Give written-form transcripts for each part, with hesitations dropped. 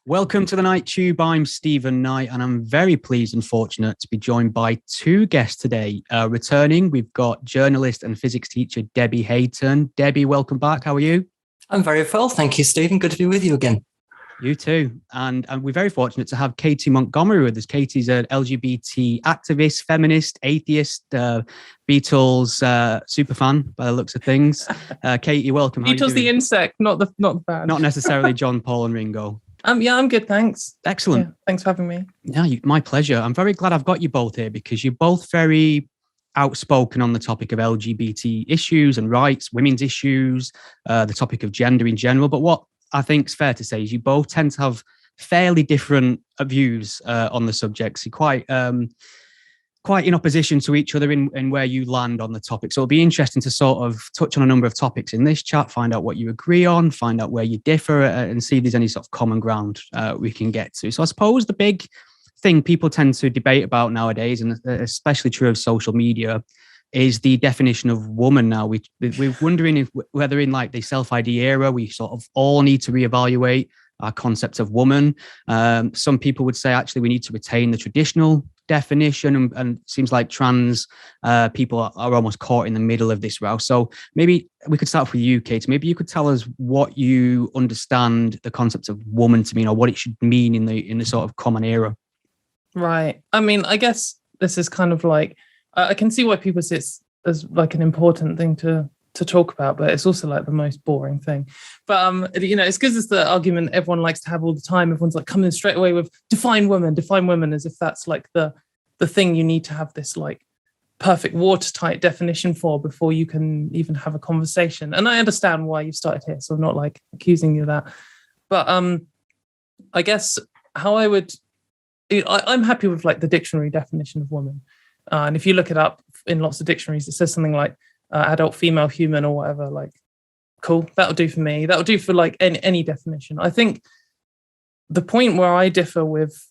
Welcome to the Night Tube. I'm Stephen Knight, and I'm very pleased and fortunate to be joined by two guests today. Returning, we've got journalist and physics teacher Debbie Hayton. Debbie, welcome back. How are you? I'm very well, thank you, Stephen. Good to be with you again. You too. And we're very fortunate to have Katy Montgomerie with us. Katy's an LGBT activist, feminist, atheist, Beatles super fan by the looks of things. Katy, welcome. Beatles the insect, not the band. Not necessarily John, Paul and Ringo. Yeah, I'm good, thanks. Excellent. Yeah, thanks for having me. Yeah, my pleasure. I'm very glad I've got you both here because you're both very outspoken on the topic of LGBT issues and rights, women's issues, the topic of gender in general. But what I think is fair to say is you both tend to have fairly different views on the subjects. You're quite in opposition to each other in where you land on the topic. So it'll be interesting to sort of touch on a number of topics in this chat, find out what you agree on, find out where you differ, and see if there's any sort of common ground we can get to. So I suppose the big thing people tend to debate about nowadays, and especially true of social media, is the definition of woman now. We're wondering whether in like the self-ID era, we sort of all need to reevaluate our concept of woman. Some people would say, actually, we need to retain the traditional definition, and it seems like trans people are almost caught in the middle of this row. So maybe we could start off with you, Kate. Maybe you could tell us what you understand the concept of woman to mean, or what it should mean in the sort of common era. Right. I mean, I guess this is kind of like, I can see why people see it as like an important thing to talk about, but it's also like the most boring thing. But it's because it's the argument everyone likes to have all the time. Everyone's like coming straight away with define women, as if that's like the thing you need to have this like perfect watertight definition for before you can even have a conversation. And I understand why you've started here, so I'm not like accusing you of that. But I guess how I'm happy with like the dictionary definition of woman. And if you look it up in lots of dictionaries, it says something like adult female human or whatever. Like, cool, that'll do for me. That'll do for like any definition. I think the point where I differ with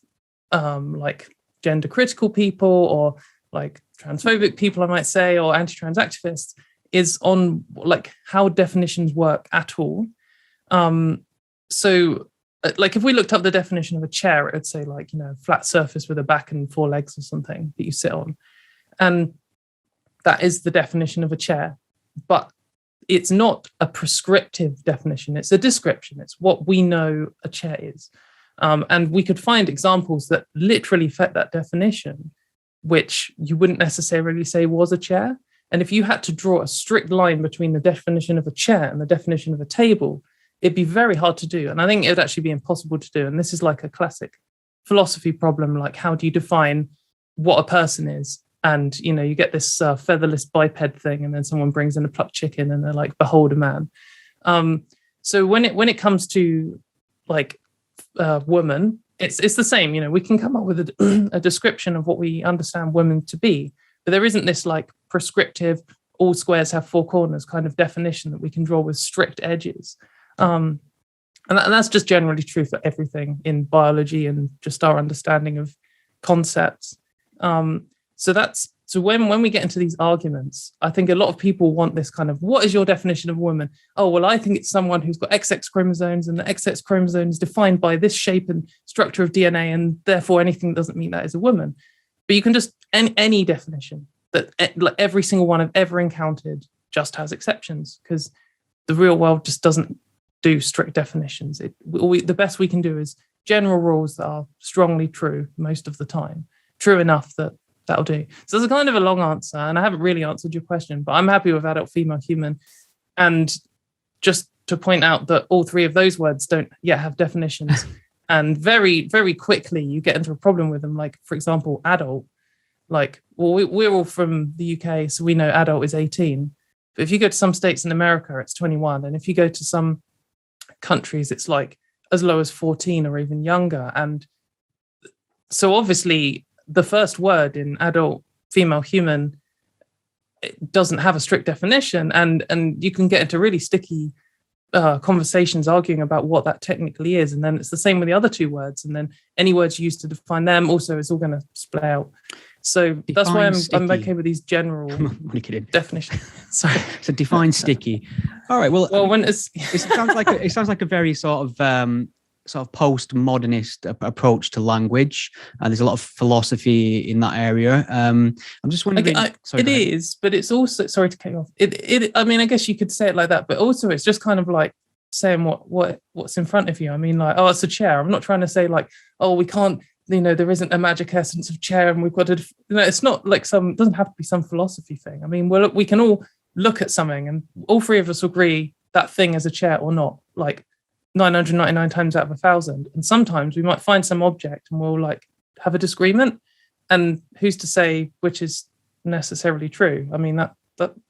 like gender critical people or like transphobic people, I might say, or anti-trans activists, is on like how definitions work at all. So like if we looked up the definition of a chair, it would say like, flat surface with a back and four legs or something that you sit on. And that is the definition of a chair. But it's not a prescriptive definition. It's a description. It's what we know a chair is. And we could find examples that literally fit that definition, which you wouldn't necessarily say was a chair. And if you had to draw a strict line between the definition of a chair and the definition of a table, it'd be very hard to do. And I think it would actually be impossible to do. And this is like a classic philosophy problem. Like, how do you define what a person is? And, you get this featherless biped thing, and then someone brings in a plucked chicken and they're like, behold a man. So when it comes to like woman, it's the same. We can come up with a description of what we understand women to be, but there isn't this like prescriptive, all squares have four corners kind of definition that we can draw with strict edges. And that's just generally true for everything in biology and just our understanding of concepts. So when we get into these arguments, I think a lot of people want this kind of, what is your definition of a woman? Oh, well, I think it's someone who's got XX chromosomes, and the XX chromosome is defined by this shape and structure of DNA, and therefore anything that doesn't mean that is a woman. But you can just, any definition that like every single one I've ever encountered just has exceptions, because the real world just doesn't do strict definitions. The best we can do is general rules that are strongly true most of the time, true enough that'll do. So it's kind of a long answer, and I haven't really answered your question, but I'm happy with adult female human. And just to point out that all three of those words don't yet have definitions. And very, very quickly you get into a problem with them. Like, for example, adult, like, well, we're all from the UK, so we know adult is 18. But if you go to some states in America, it's 21. And if you go to some countries, it's like as low as 14 or even younger. And so obviously the first word in adult female human, it doesn't have a strict definition, and you can get into really sticky conversations arguing about what that technically is. And then it's the same with the other two words, and then any words used to define them also is all going to split out. So that's why I'm okay with these general definitions. Sorry. So define sticky. All right. Well, when it sounds like a very sort of sort of postmodernist approach to language, and there's a lot of philosophy in that area. I'm just wondering. It is, but it's also, sorry to cut you off. I mean, I guess you could say it like that, but also it's just kind of like saying what's in front of you. I mean, like, oh, it's a chair. I'm not trying to say like, oh, we can't. There isn't a magic essence of chair, and we've got to. It's not like it doesn't have to be some philosophy thing. I mean, we can all look at something, and all three of us agree that thing is a chair or not. Like 999 times out of 1,000, and sometimes we might find some object and we'll like have a disagreement, and who's to say which is necessarily true? I mean, that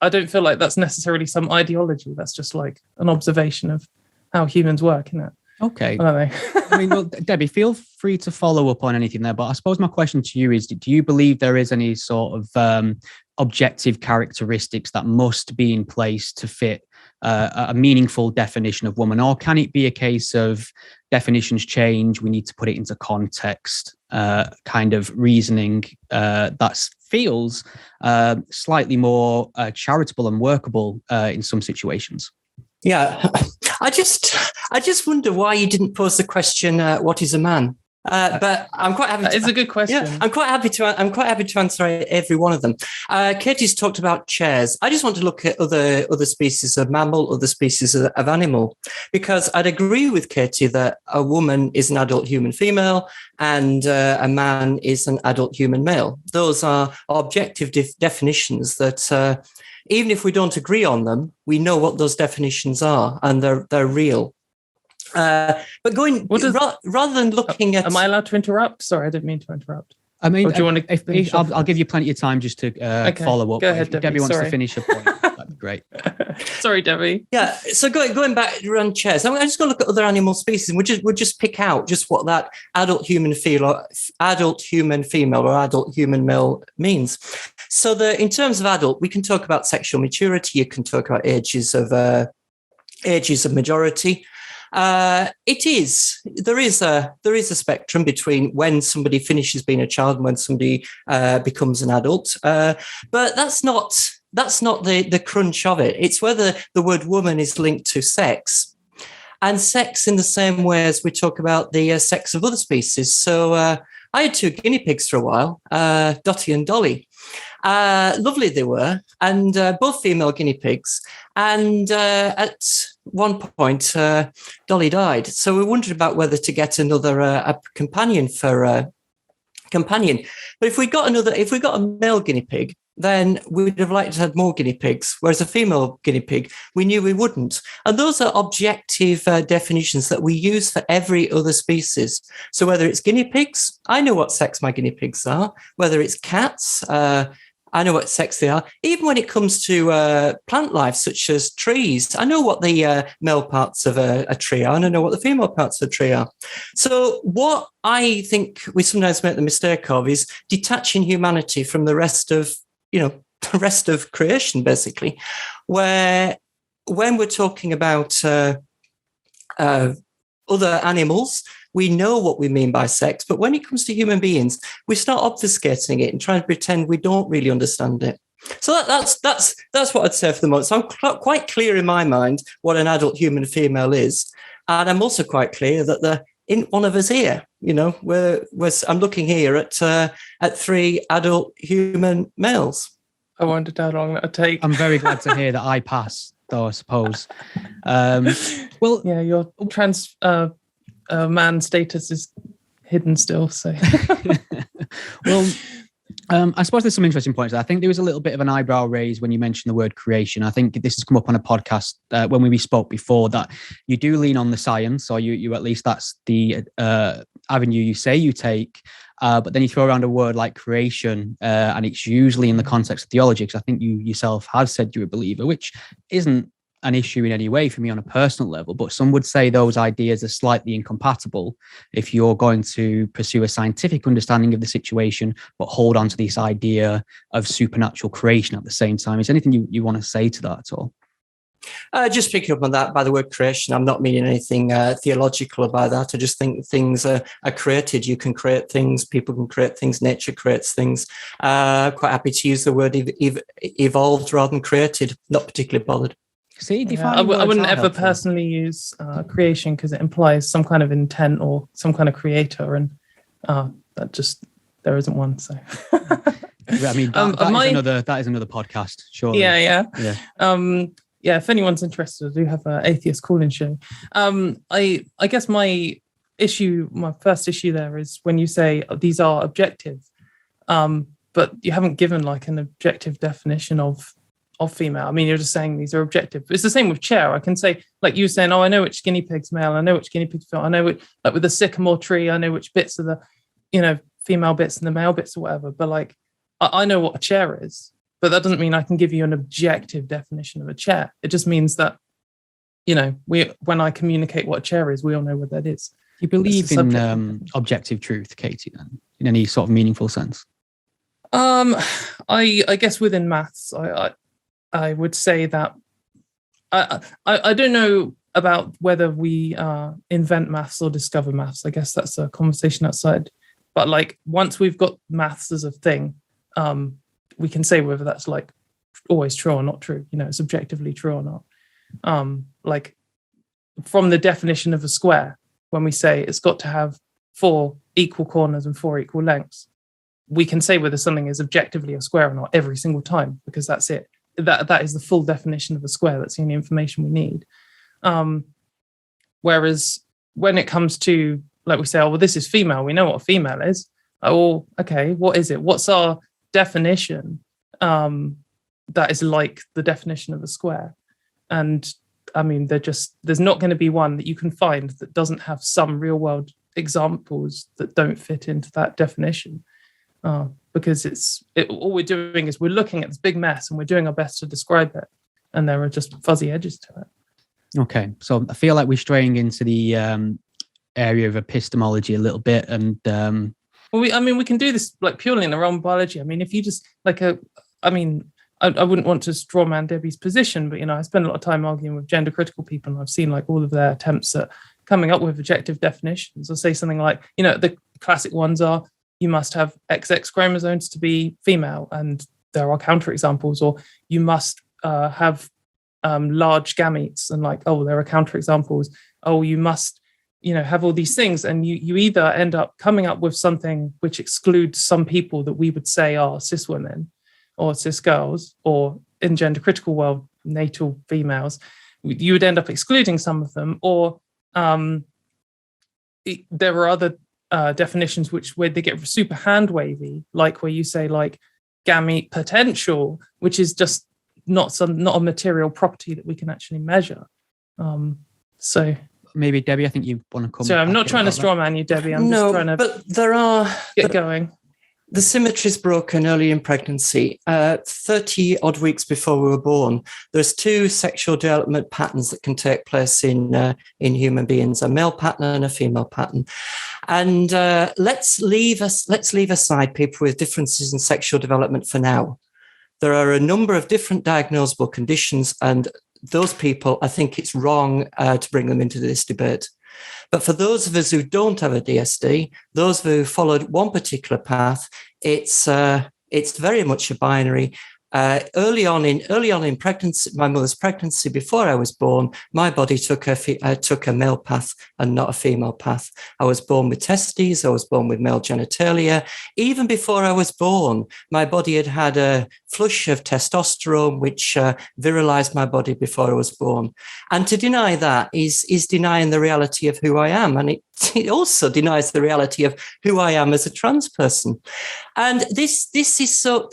I don't feel like that's necessarily some ideology. That's just like an observation of how humans work, isn't it? Okay. I don't know. I mean, well, Debbie, feel free to follow up on anything there, but I suppose my question to you is, do you believe there is any sort of objective characteristics that must be in place to fit a meaningful definition of woman, or can it be a case of definitions change, we need to put it into context, kind of reasoning that feels slightly more charitable and workable in some situations? Yeah, I just wonder why you didn't pose the question, what is a man? But I'm quite happy. It's a good question. Yeah, I'm quite happy to answer every one of them. Katy's talked about chairs. I just want to look at other species of mammal, other species of animal, because I'd agree with Katy that a woman is an adult human female and a man is an adult human male. Those are objective definitions that even if we don't agree on them, we know what those definitions are, and they're real. But rather than looking at... Am I allowed to interrupt? Sorry, I didn't mean to interrupt. I mean, do you want to I'll give you plenty of time just to follow up. Go ahead, if Debbie wants to finish a point, that'd be great. Sorry, Debbie. Yeah, so going back around chairs, I'm just going to look at other animal species, and we'll just pick out just what that adult human female or adult human male means. So in terms of adult, we can talk about sexual maturity. You can talk about ages of majority. There is a spectrum between when somebody finishes being a child and when somebody becomes an adult. But that's not the crunch of it. It's whether the word woman is linked to sex, and sex in the same way as we talk about the sex of other species. So I had two guinea pigs for a while, Dottie and Dolly. Lovely they were, and both female guinea pigs. And at one point, Dolly died. So we wondered about whether to get another a companion for companion. But if we got a male guinea pig, then we'd have liked to have more guinea pigs. Whereas a female guinea pig, we knew we wouldn't. And those are objective definitions that we use for every other species. So whether it's guinea pigs, I know what sex my guinea pigs are. Whether it's cats, I know what sex they are. Even when it comes to plant life, such as trees, I know what the male parts of a tree are, and I know what the female parts of a tree are. So what I think we sometimes make the mistake of is detaching humanity from the rest of creation, basically, where when we're talking about other animals, we know what we mean by sex, but when it comes to human beings, we start obfuscating it and trying to pretend we don't really understand it. So that's what I'd say for the moment. So I'm quite clear in my mind what an adult human female is, and I'm also quite clear that there isn't one of us here. I'm looking here at three adult human males. I wondered how long that would take. I'm very glad to hear that I pass, though, I suppose. Well, yeah, your trans man status is hidden still. So, well, I suppose there's some interesting points there. I think there was a little bit of an eyebrow raise when you mentioned the word creation. I think this has come up on a podcast when we spoke before, that you do lean on the science, or you at least that's the avenue you say you take. But then you throw around a word like creation, and it's usually in the context of theology, because I think you yourself have said you're a believer, which isn't an issue in any way for me on a personal level, but some would say those ideas are slightly incompatible if you're going to pursue a scientific understanding of the situation, but hold on to this idea of supernatural creation at the same time. Is there anything you want to say to that at all? Just picking up on that, by the word creation, I'm not meaning anything theological about that. I just think things are created. You can create things, people can create things, nature creates things. Quite happy to use the word evolved rather than created, not particularly bothered. See, I wouldn't ever personally use creation because it implies some kind of intent or some kind of creator, and there isn't one. So, I mean, that is another podcast. Surely. Yeah. If anyone's interested, I do have an atheist call-in show. I guess my first issue there is when you say these are objective, but you haven't given like an objective definition of female. I mean, you're just saying these are objective. It's the same with chair. I can say, like you saying, I know which guinea pig's male, I know which guinea pig's female, I know which, like with the sycamore tree, I know which bits are the, female bits and the male bits or whatever. But like, I know what a chair is, but that doesn't mean I can give you an objective definition of a chair. It just means that, when I communicate what a chair is, we all know what that is. You believe in objective truth, Katy, then, in any sort of meaningful sense? I guess within maths, I would say that I don't know about whether we invent maths or discover maths. I guess that's a conversation outside. But like once we've got maths as a thing, we can say whether that's like always true or not true. It's objectively true or not. Like from the definition of a square, when we say it's got to have 4 equal corners and 4 equal lengths, we can say whether something is objectively a square or not every single time, because that's it. That is the full definition of a square. That's the only information we need. Whereas when it comes to, like we say, this is female, we know what a female is. Oh, okay, what is it? What's our definition that is like the definition of a square? And I mean, there's not going to be one that you can find that doesn't have some real world examples that don't fit into that definition. Because all we're doing is we're looking at this big mess and we're doing our best to describe it, and there are just fuzzy edges to it. Okay, so I feel like we're straying into the area of epistemology a little bit, and we can do this like purely in the realm of biology. I mean, if you just I wouldn't want to strawman Debbie's position, but I spend a lot of time arguing with gender critical people, and I've seen like all of their attempts at coming up with objective definitions. I'll say something like, the classic ones are, you must have XX chromosomes to be female, and there are counterexamples, or you must have large gametes, and there are counterexamples. You must, have all these things, and you either end up coming up with something which excludes some people that we would say are cis women or cis girls, or in gender critical world, natal females. You would end up excluding some of them, or there are other definitions where they get super hand wavy, like where you say like gamete potential, which is just not a material property that we can actually measure. So maybe Debbie, I think you want to come. So I'm not trying to strawman you, Debbie. I'm just trying to. But there are get going. The symmetry is broken early in pregnancy. 30 odd weeks before we were born, there's 2 sexual development patterns that can take place in human beings: a male pattern and a female pattern. And let's leave aside people with differences in sexual development for now. There are a number of different diagnosable conditions, and those people, I think it's wrong to bring them into this debate. But for those of us who don't have a DSD, those who followed one particular path, it's very much a binary. Early on in pregnancy, my mother's pregnancy, before I was born, my body took a male path and not a female path. I was born with testes. I was born with male genitalia. Even before I was born, my body had a flush of testosterone, which virilized my body before I was born. And to deny that is denying the reality of who I am, and it also denies the reality of who I am as a trans person. And this is so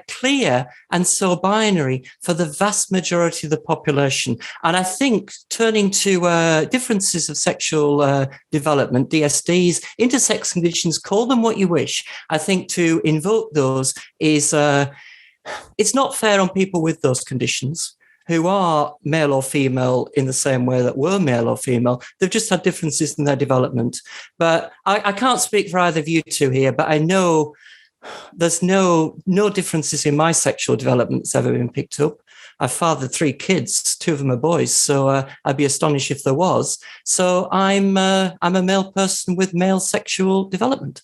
clear and so binary for the vast majority of the population. And I think turning to differences of sexual development, DSDs, intersex conditions, call them what you wish. I think to invoke those is it's not fair on people with those conditions who are male or female in the same way that we're male or female. They've just had differences in their development. But I can't speak for either of you two here, but I know there's no differences in my sexual development that's ever been picked up. I've fathered 3 kids, 2 of them are boys, so I'd be astonished if there was. So I'm a male person with male sexual development.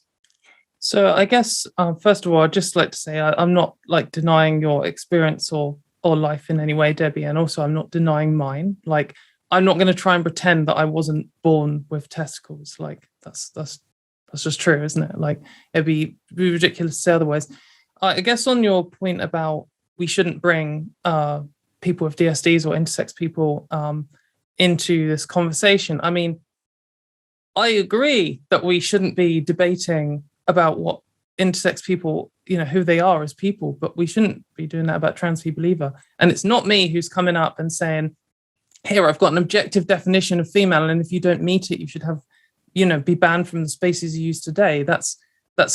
So I guess, first of all, I'd just like to say I'm not like denying your experience or or life in any way, Debbie, and also I'm not denying mine. Like, I'm not going to try and pretend that I wasn't born with testicles. Like, that's just true, isn't it? Like, it'd be ridiculous to say otherwise. I guess on your point about we shouldn't bring people with DSDs or intersex people into this conversation. I mean, I agree that we shouldn't be debating about what intersex people, who they are as people, but we shouldn't be doing that about trans people either. And it's not me who's coming up and saying, here, I've got an objective definition of female, and if you don't meet it, you should have, be banned from the spaces you use today. That's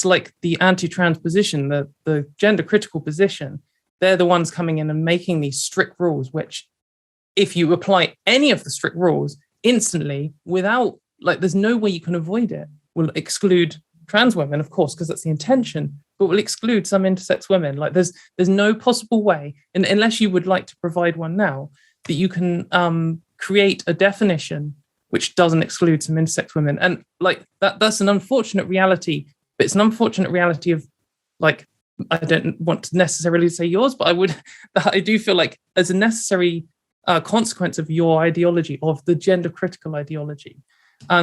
like the anti-trans position, the gender critical position. They're the ones coming in and making these strict rules, which if you apply any of the strict rules instantly without, there's no way you can avoid it, will exclude trans women, of course, because that's the intention, but will exclude some intersex women. Like there's no possible way, and unless you would like to provide one now, that you can create a definition which doesn't exclude some intersex women. And that's an unfortunate reality, but it's an unfortunate reality of I don't want to necessarily say yours, but I do feel like as a necessary consequence of your ideology, of the gender critical ideology.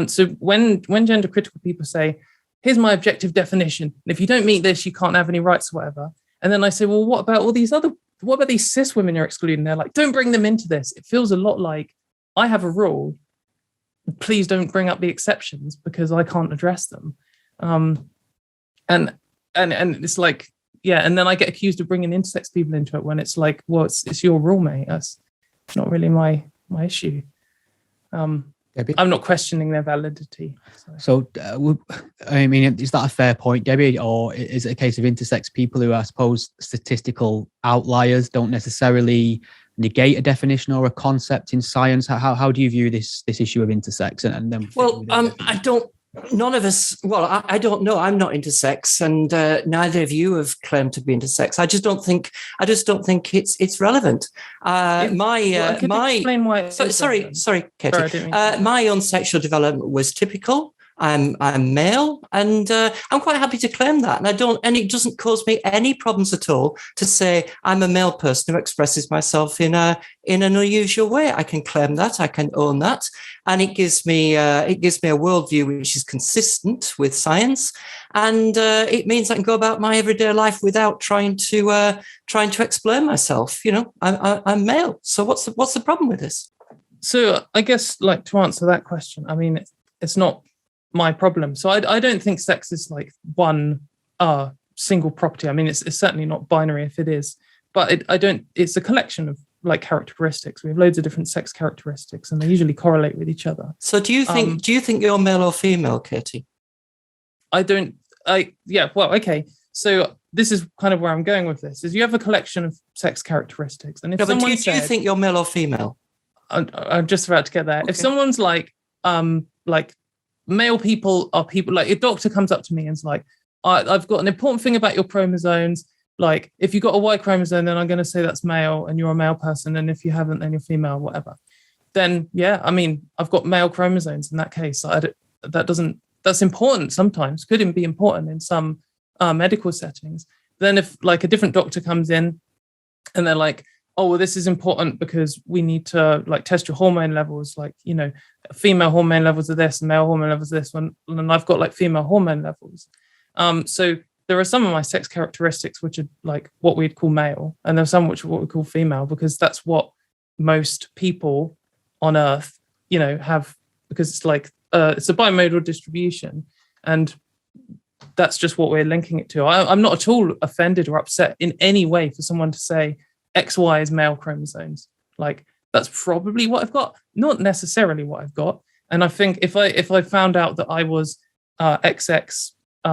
So when gender critical people say, here's my objective definition, and if you don't meet this, you can't have any rights or whatever. And then I say, well, what about these cis women you're excluding? They're like, don't bring them into this. It feels a lot like I have a rule. Please don't bring up the exceptions because I can't address them. And it's like, yeah. And then I get accused of bringing intersex people into it when it's like, well, it's your rule, mate. That's not really my issue. Debbie? I'm not questioning their validity. So, I mean, is that a fair point, Debbie? Or is it a case of intersex people who, I suppose, statistical outliers don't necessarily negate a definition or a concept in science? How do you view this issue of intersex? And then, none of us, I don't know. I'm not intersex, and neither of you have claimed to be intersex. I just don't think it's relevant. Explain why. Sorry, Katy. My own sexual development was typical. I'm male, and I'm quite happy to claim that. And it doesn't cause me any problems at all to say I'm a male person who expresses myself in an unusual way. I can claim that, I can own that, and it gives me a worldview which is consistent with science, and it means I can go about my everyday life without trying to explain myself. I'm male, so what's the problem with this? So I guess, to answer that question, I mean, it's not my problem. So I don't think sex is like one single property. I mean, it's certainly not binary if it is, but it's a collection of characteristics. We have loads of different sex characteristics and they usually correlate with each other. So do you think you're male or female, Katy? Okay. So this is kind of where I'm going with this, is you have a collection of sex characteristics. And if do you think you're male or female? I'm just about to get there. Okay. If someone's like male people are people, like a doctor comes up to me and is like, I've got an important thing about your chromosomes. Like, if you've got a Y chromosome, then I'm going to say that's male and you're a male person. And if you haven't, then you're female, whatever. Then, yeah, I mean, I've got male chromosomes in that case. That's important sometimes, could be important in some medical settings. Then if a different doctor comes in and they're like, oh, well, this is important because we need to test your hormone levels, female hormone levels are this and male hormone levels are this one, and I've got female hormone levels. So there are some of my sex characteristics which are what we'd call male, and there's some which are what we call female, because that's what most people on Earth, have, because it's it's a bimodal distribution, and that's just what we're linking it to. I'm not at all offended or upset in any way for someone to say XY is male chromosomes. That's probably what I've got, not necessarily what I've got. And I think if I found out that I was XX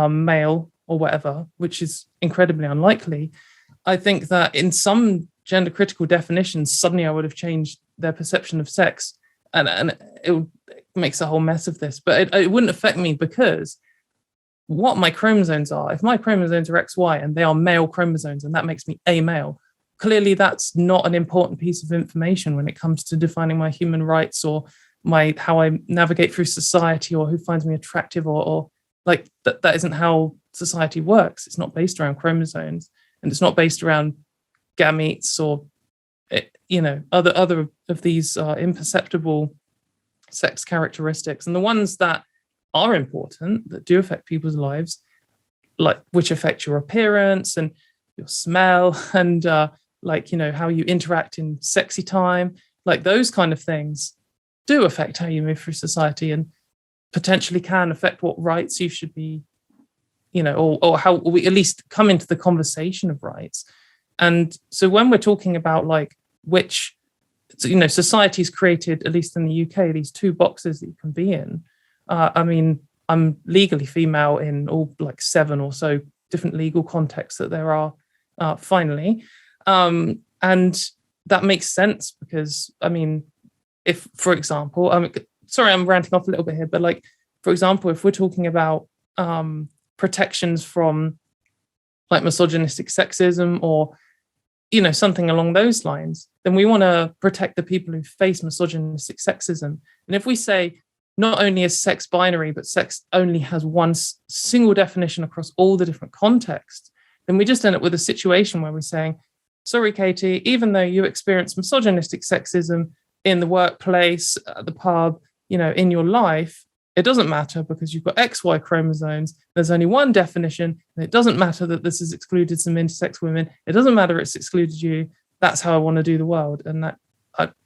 male or whatever, which is incredibly unlikely, I think that in some gender critical definitions, suddenly I would have changed their perception of sex, and it makes a whole mess of this. But it wouldn't affect me, because what my chromosomes are, if my chromosomes are XY and they are male chromosomes and that makes me a male, clearly that's not an important piece of information when it comes to defining my human rights or how I navigate through society, or who finds me attractive, or that isn't how society works. It's not based around chromosomes, and it's not based around gametes or other of these imperceptible sex characteristics, and the ones that are important, that do affect people's lives, like which affect your appearance and your smell and how you interact in sexy time, like those kind of things do affect how you move through society and potentially can affect what rights you should be, or how we at least come into the conversation of rights. And so when we're talking about like which, society's created, at least in the UK, these two boxes that you can be in. I'm legally female in all like 7 or so different legal contexts that there are, finally. And that makes sense because, if, for example, sorry, I'm ranting off a little bit here, but like, for example, if we're talking about protections from like misogynistic sexism or, something along those lines, then we want to protect the people who face misogynistic sexism. And if we say not only is sex binary, but sex only has one single definition across all the different contexts, then we just end up with a situation where we're saying, sorry, Katy, even though you experience misogynistic sexism in the workplace, at the pub, in your life, it doesn't matter because you've got XY chromosomes. There's only one definition. And it doesn't matter that this has excluded some intersex women. It doesn't matter it's excluded you. That's how I want to do the world. And that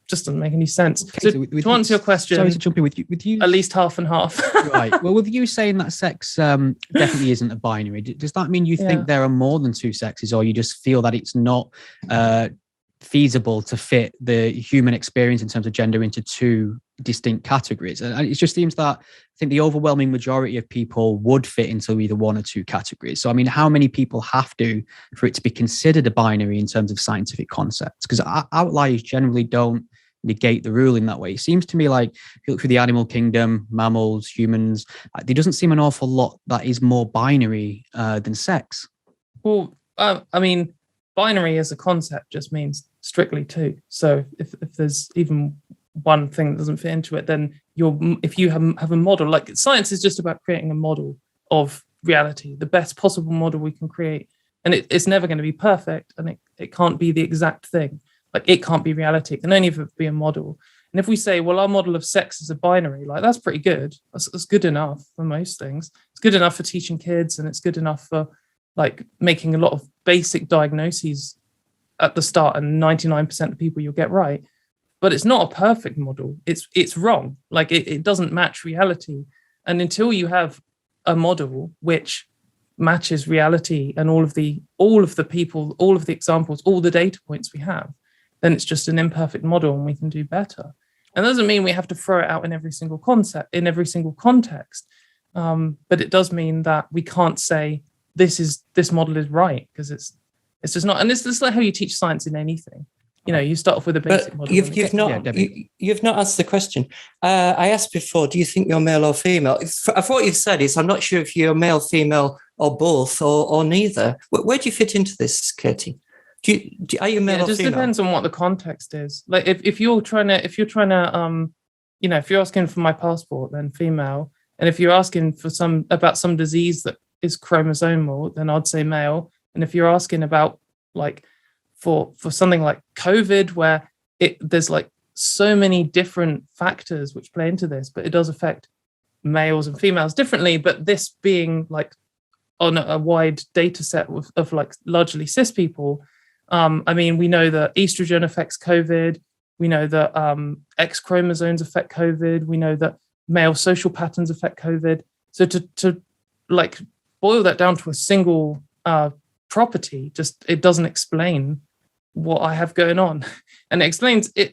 just doesn't make any sense. Okay, so to answer your question, sorry to jump in with you, at least half and half. Right. Well, with you saying that sex definitely isn't a binary, does that mean you think there are more than 2 sexes, or you just feel that it's not feasible to fit the human experience in terms of gender into 2 distinct categories? And it just seems that I think the overwhelming majority of people would fit into either 1 or 2 categories. So, how many people have to for it to be considered a binary in terms of scientific concepts? Because outliers generally don't negate the rule in that way. It seems to me like if you look through the animal kingdom, mammals, humans, there doesn't seem an awful lot that is more binary than sex. Well, binary as a concept just means strictly 2. So if there's even one thing that doesn't fit into it, then if you have a model, like science is just about creating a model of reality, the best possible model we can create. And it's never going to be perfect, and it can't be the exact thing. Like it can't be reality. It can only ever be a model. And if we say, well, our model of sex is a binary, like that's pretty good. That's good enough for most things. It's good enough for teaching kids, and it's good enough for like making a lot of basic diagnoses at the start, and 99% of people you'll get right. But it's not a perfect model. It's wrong. Like it doesn't match reality. And until you have a model which matches reality and all of the people, all of the examples, all the data points we have, then it's just an imperfect model, and we can do better. And that doesn't mean we have to throw it out in every single concept, in every single context. But it does mean that we can't say this model is right, because it's just not. And this is like how you teach science in anything. You start off with a basic model. You've not asked the question. I asked before, do you think you're male or female? What you've said is, I'm not sure if you're male, female, or both, or neither. Where do you fit into this, Katy? Are you male or female? It just depends on what the context is. Like if you're asking for my passport, then female. And if you're asking for about some disease that is chromosomal, then I'd say male. And if you're asking about like for something like COVID, where there's like so many different factors which play into this, but it does affect males and females differently. But this being like on a wide data set of like largely cis people, we know that estrogen affects COVID. We know that X chromosomes affect COVID. We know that male social patterns affect COVID. So to like boil that down to a single property, it doesn't explain what I have going on. And it explains it,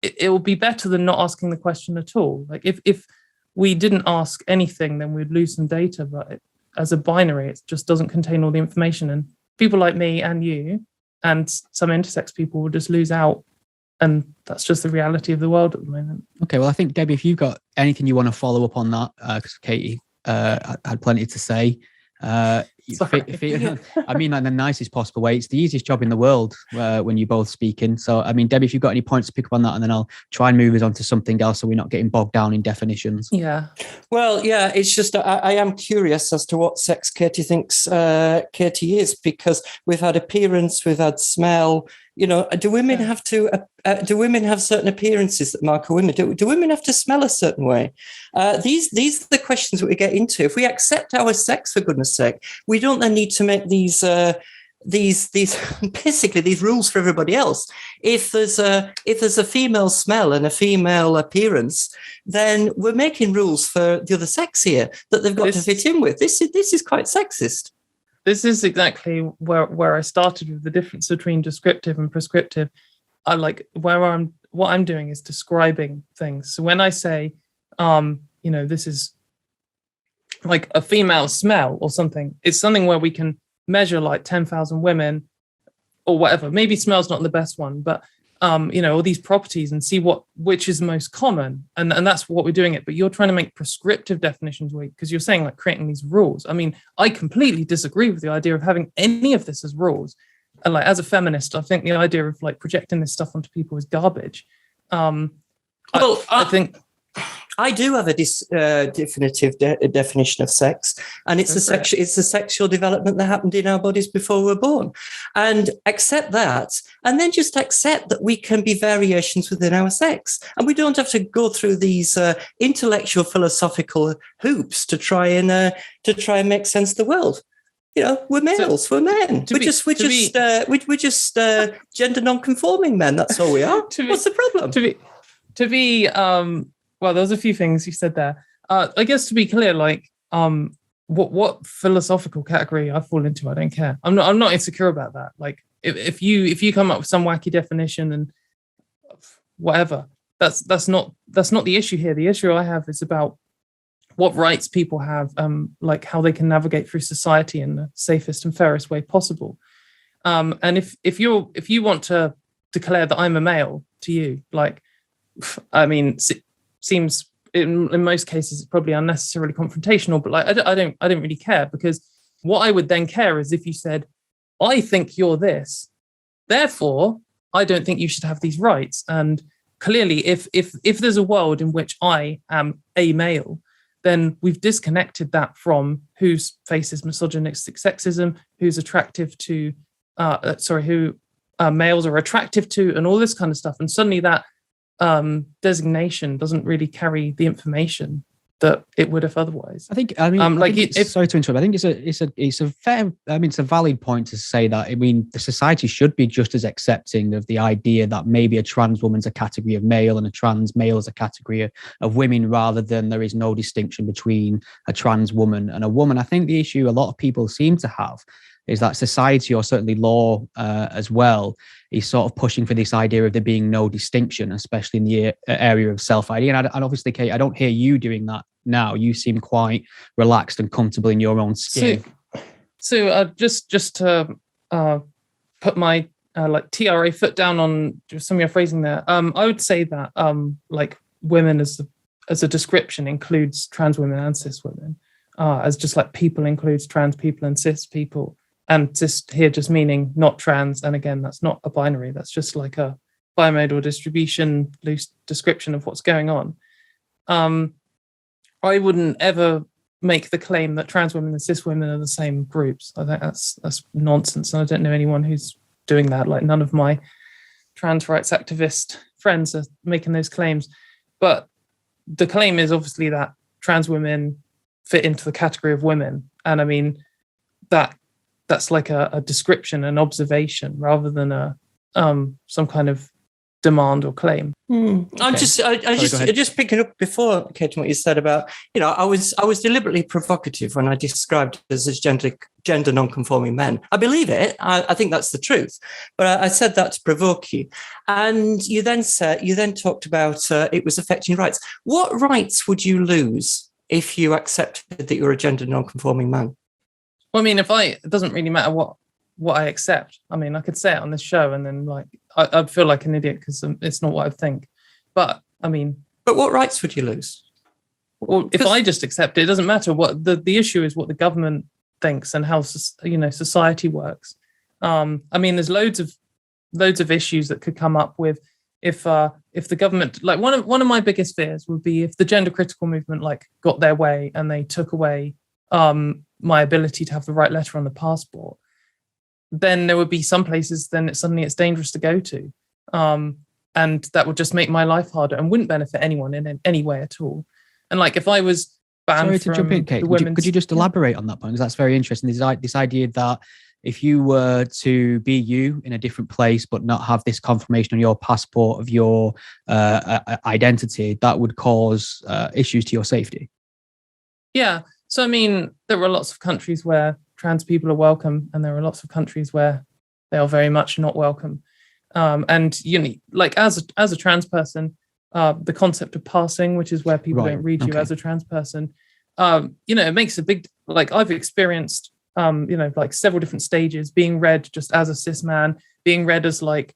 it will be better than not asking the question at all. Like if we didn't ask anything, then we'd lose some data, but as a binary, it just doesn't contain all the information. And people like me and you and some intersex people will just lose out. And that's just the reality of the world at the moment. Okay, well, I think, Debbie, if you've got anything you want to follow up on that, because Katy had plenty to say. I mean that in the nicest possible way. It's the easiest job in the world when you're both speaking. So, Debbie, if you've got any points to pick up on that, and then I'll try and move us on to something else so we're not getting bogged down in definitions. Yeah. Well, yeah, it's just I am curious as to what sex Katy thinks Katy is, because we've had appearance, we've had smell, Do women have to? Do women have certain appearances that mark a women? Do women have to smell a certain way? These are the questions that we get into. If we accept our sex, for goodness sake, we don't then need to make these basically these rules for everybody else. If there's a female smell and a female appearance, then we're making rules for the other sex here that they've got to fit in with. This is quite sexist. This is exactly where I started with the difference between descriptive and prescriptive. What I'm doing is describing things. So when I say, this is like a female smell or something, it's something where we can measure like 10,000 women or whatever. Maybe smell's not the best one, but all these properties and see which is most common. And that's what we're doing it. But you're trying to make prescriptive definitions because you're saying like creating these rules. I mean, I completely disagree with the idea of having any of this as rules. And like, as a feminist, I think the idea of like projecting this stuff onto people is garbage. I think I do have a definitive definition of sex, and it's the sexual development that happened in our bodies before we were born. And accept that, and then just accept that we can be variations within our sex, and we don't have to go through these intellectual, philosophical hoops to try and make sense of the world. We're males, we're men. We're just gender non-conforming men. That's all we are. What's the problem? Well, there's a few things you said there. I guess to be clear, like what philosophical category I fall into, I don't care. I'm not insecure about that. Like if you come up with some wacky definition and whatever, that's not the issue here. The issue I have is about what rights people have, like how they can navigate through society in the safest and fairest way possible. And if you want to declare that I'm a male to you, like, I mean, seems in most cases it's probably unnecessarily confrontational, but like I don't really care, because what I would then care is if you said, I think you're this, therefore I don't think you should have these rights. And clearly if there's a world in which I am a male, then we've disconnected that from who faces misogynistic sexism, who's attractive to who males are attractive to, and all this kind of stuff. And suddenly that designation doesn't really carry the information that it would have otherwise. Sorry to interrupt. I think it's a fair. I mean, it's a valid point to say that. I mean, the society should be just as accepting of the idea that maybe a trans woman's a category of male and a trans male is a category of women, rather than there is no distinction between a trans woman and a woman. I think the issue a lot of people seem to have is that society, or certainly law as well, is sort of pushing for this idea of there being no distinction, especially in the area of self-ID. And obviously, Kate, I don't hear you doing that now. You seem quite relaxed and comfortable in your own skin. So just to put my TRA foot down on some of your phrasing there, I would say that like women as a description includes trans women and cis women, as just like people includes trans people and cis people. And cis here just meaning not trans. And again, that's not a binary. That's just like a bimodal distribution, loose description of what's going on. I wouldn't ever make the claim that trans women and cis women are the same groups. I think that's nonsense. And I don't know anyone who's doing that. Like, none of my trans rights activist friends are making those claims. But the claim is obviously that trans women fit into the category of women. And I mean, that's like a description, an observation, rather than a some kind of demand or claim. Okay. I'm just picking up before, Katy, what you said about, I was deliberately provocative when I described us as gender non-conforming men. I believe it. I think that's the truth. But I said that to provoke you. And you then talked about it was affecting rights. What rights would you lose if you accepted that you're a gender non-conforming man? Well, I mean, it doesn't really matter what I accept. I mean, I could say it on this show and then like I'd feel like an idiot because it's not what I think. But I mean, but what rights would you lose? Well, if I just accept it, it doesn't matter. What the issue is what the government thinks and how society works. I mean, there's loads of issues that could come up with if the government, like one of my biggest fears would be if the gender critical movement like got their way and they took away my ability to have the right letter on the passport. then there would be some places then suddenly it's dangerous to go to. And that would just make my life harder and wouldn't benefit anyone in any way at all. And like if I was banned Sorry to jump in, Kate. Could you just elaborate on that point? Because that's very interesting. This idea that if you were to be you in a different place but not have this confirmation on your passport of your identity, that would cause issues to your safety. Yeah. So, I mean, there are lots of countries where trans people are welcome, and there are lots of countries where they are very much not welcome. And, you know, like as a trans person, the concept of passing, which is where people don't read you as a trans person, you know, it makes a big, like I've experienced, you know, like several different stages, being read just as a cis man, being read as like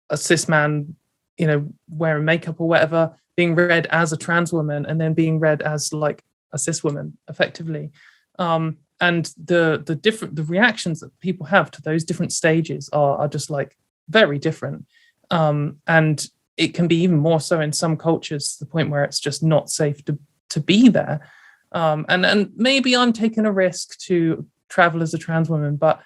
a cis man, you know, wearing makeup or whatever, being read as a trans woman, and then being read as like a cis woman effectively. And the reactions that people have to those different stages are just like very different. And it can be even more so in some cultures, to the point where it's just not safe to be there. And maybe I'm taking a risk to travel as a trans woman, but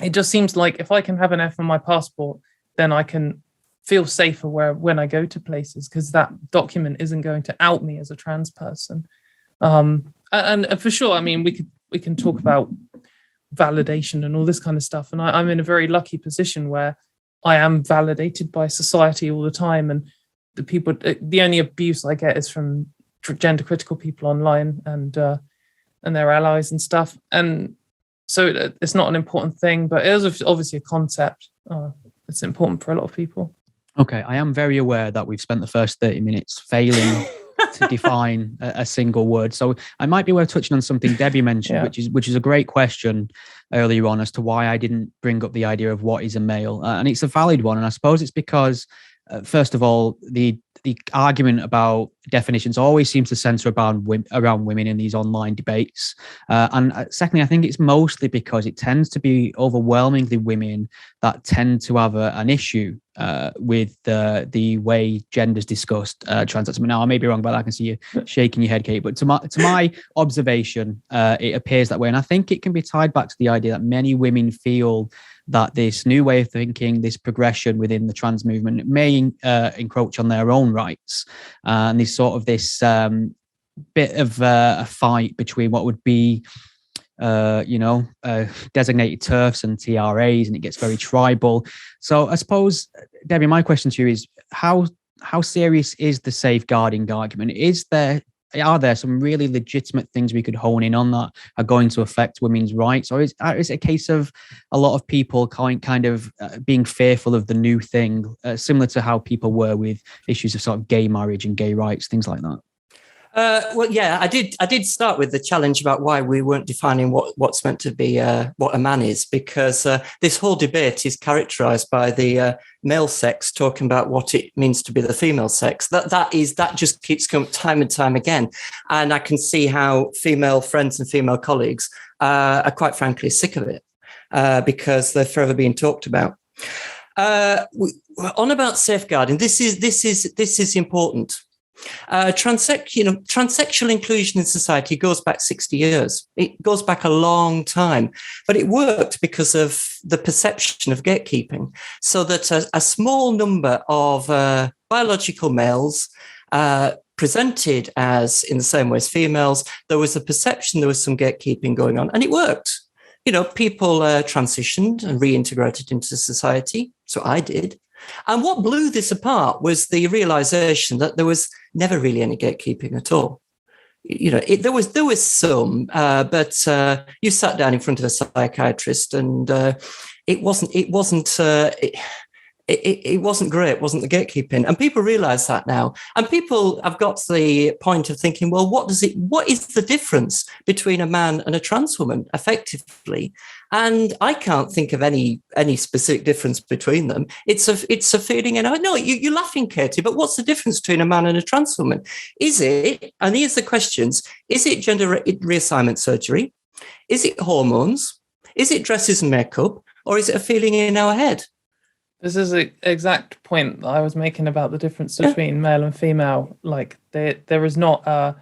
it just seems like if I can have an F on my passport, then I can feel safer when I go to places, because that document isn't going to out me as a trans person. And for sure, I mean, we can talk about validation and all this kind of stuff. And I'm in a very lucky position where I am validated by society all the time. And the only abuse I get is from gender critical people online and their allies and stuff. And so it's not an important thing, but it is obviously a concept. It's important for a lot of people. Okay, I am very aware that we've spent the first 30 minutes failing to define a single word. So I might be worth touching on something Debbie mentioned, which is a great question earlier on as to why I didn't bring up the idea of what is a male. And it's a valid one. And I suppose it's because, first of all, the argument about definitions always seems to center around women in these online debates. And secondly, I think it's mostly because it tends to be overwhelmingly women that tend to have an issue with the way gender's discussed. Trans. Now, I may be wrong, but I can see you shaking your head, Kate. But to my observation, it appears that way. And I think it can be tied back to the idea that many women feel that this new way of thinking, this progression within the trans movement may encroach on their own rights. And there's sort of this bit of a fight between what would be, designated TERFs and TRAs, and it gets very tribal. So I suppose, Debbie, my question to you is, how serious is the safeguarding argument? Are there some really legitimate things we could hone in on that are going to affect women's rights? Or is it a case of a lot of people kind of being fearful of the new thing, similar to how people were with issues of sort of gay marriage and gay rights, things like that? Well, yeah, I did start with the challenge about why we weren't defining what's meant to be what a man is, because this whole debate is characterized by the male sex talking about what it means to be the female sex. That just keeps coming time and time again, and I can see how female friends and female colleagues are quite frankly sick of it because they're forever being talked about. On about safeguarding, this is important. Transsexual inclusion in society goes back 60 years. It goes back a long time, but it worked because of the perception of gatekeeping, so that a small number of biological males presented as in the same way as females, there was a perception there was some gatekeeping going on, and it worked. You know, people transitioned and reintegrated into society. So I did. And what blew this apart was the realization that there was never really any gatekeeping at all. You know, there was some, but you sat down in front of a psychiatrist, and it wasn't great, wasn't the gatekeeping. And people realize that now. And people have got to the point of thinking, well, what is the difference between a man and a trans woman effectively? And I can't think of any specific difference between them. It's a feeling, and I know you're laughing, Katy, but what's the difference between a man and a trans woman? Is it, and here's the questions, is it gender reassignment surgery? Is it hormones? Is it dresses and makeup? Or is it a feeling in our head? This is the exact point that I was making about the difference between male and female. Like there is not a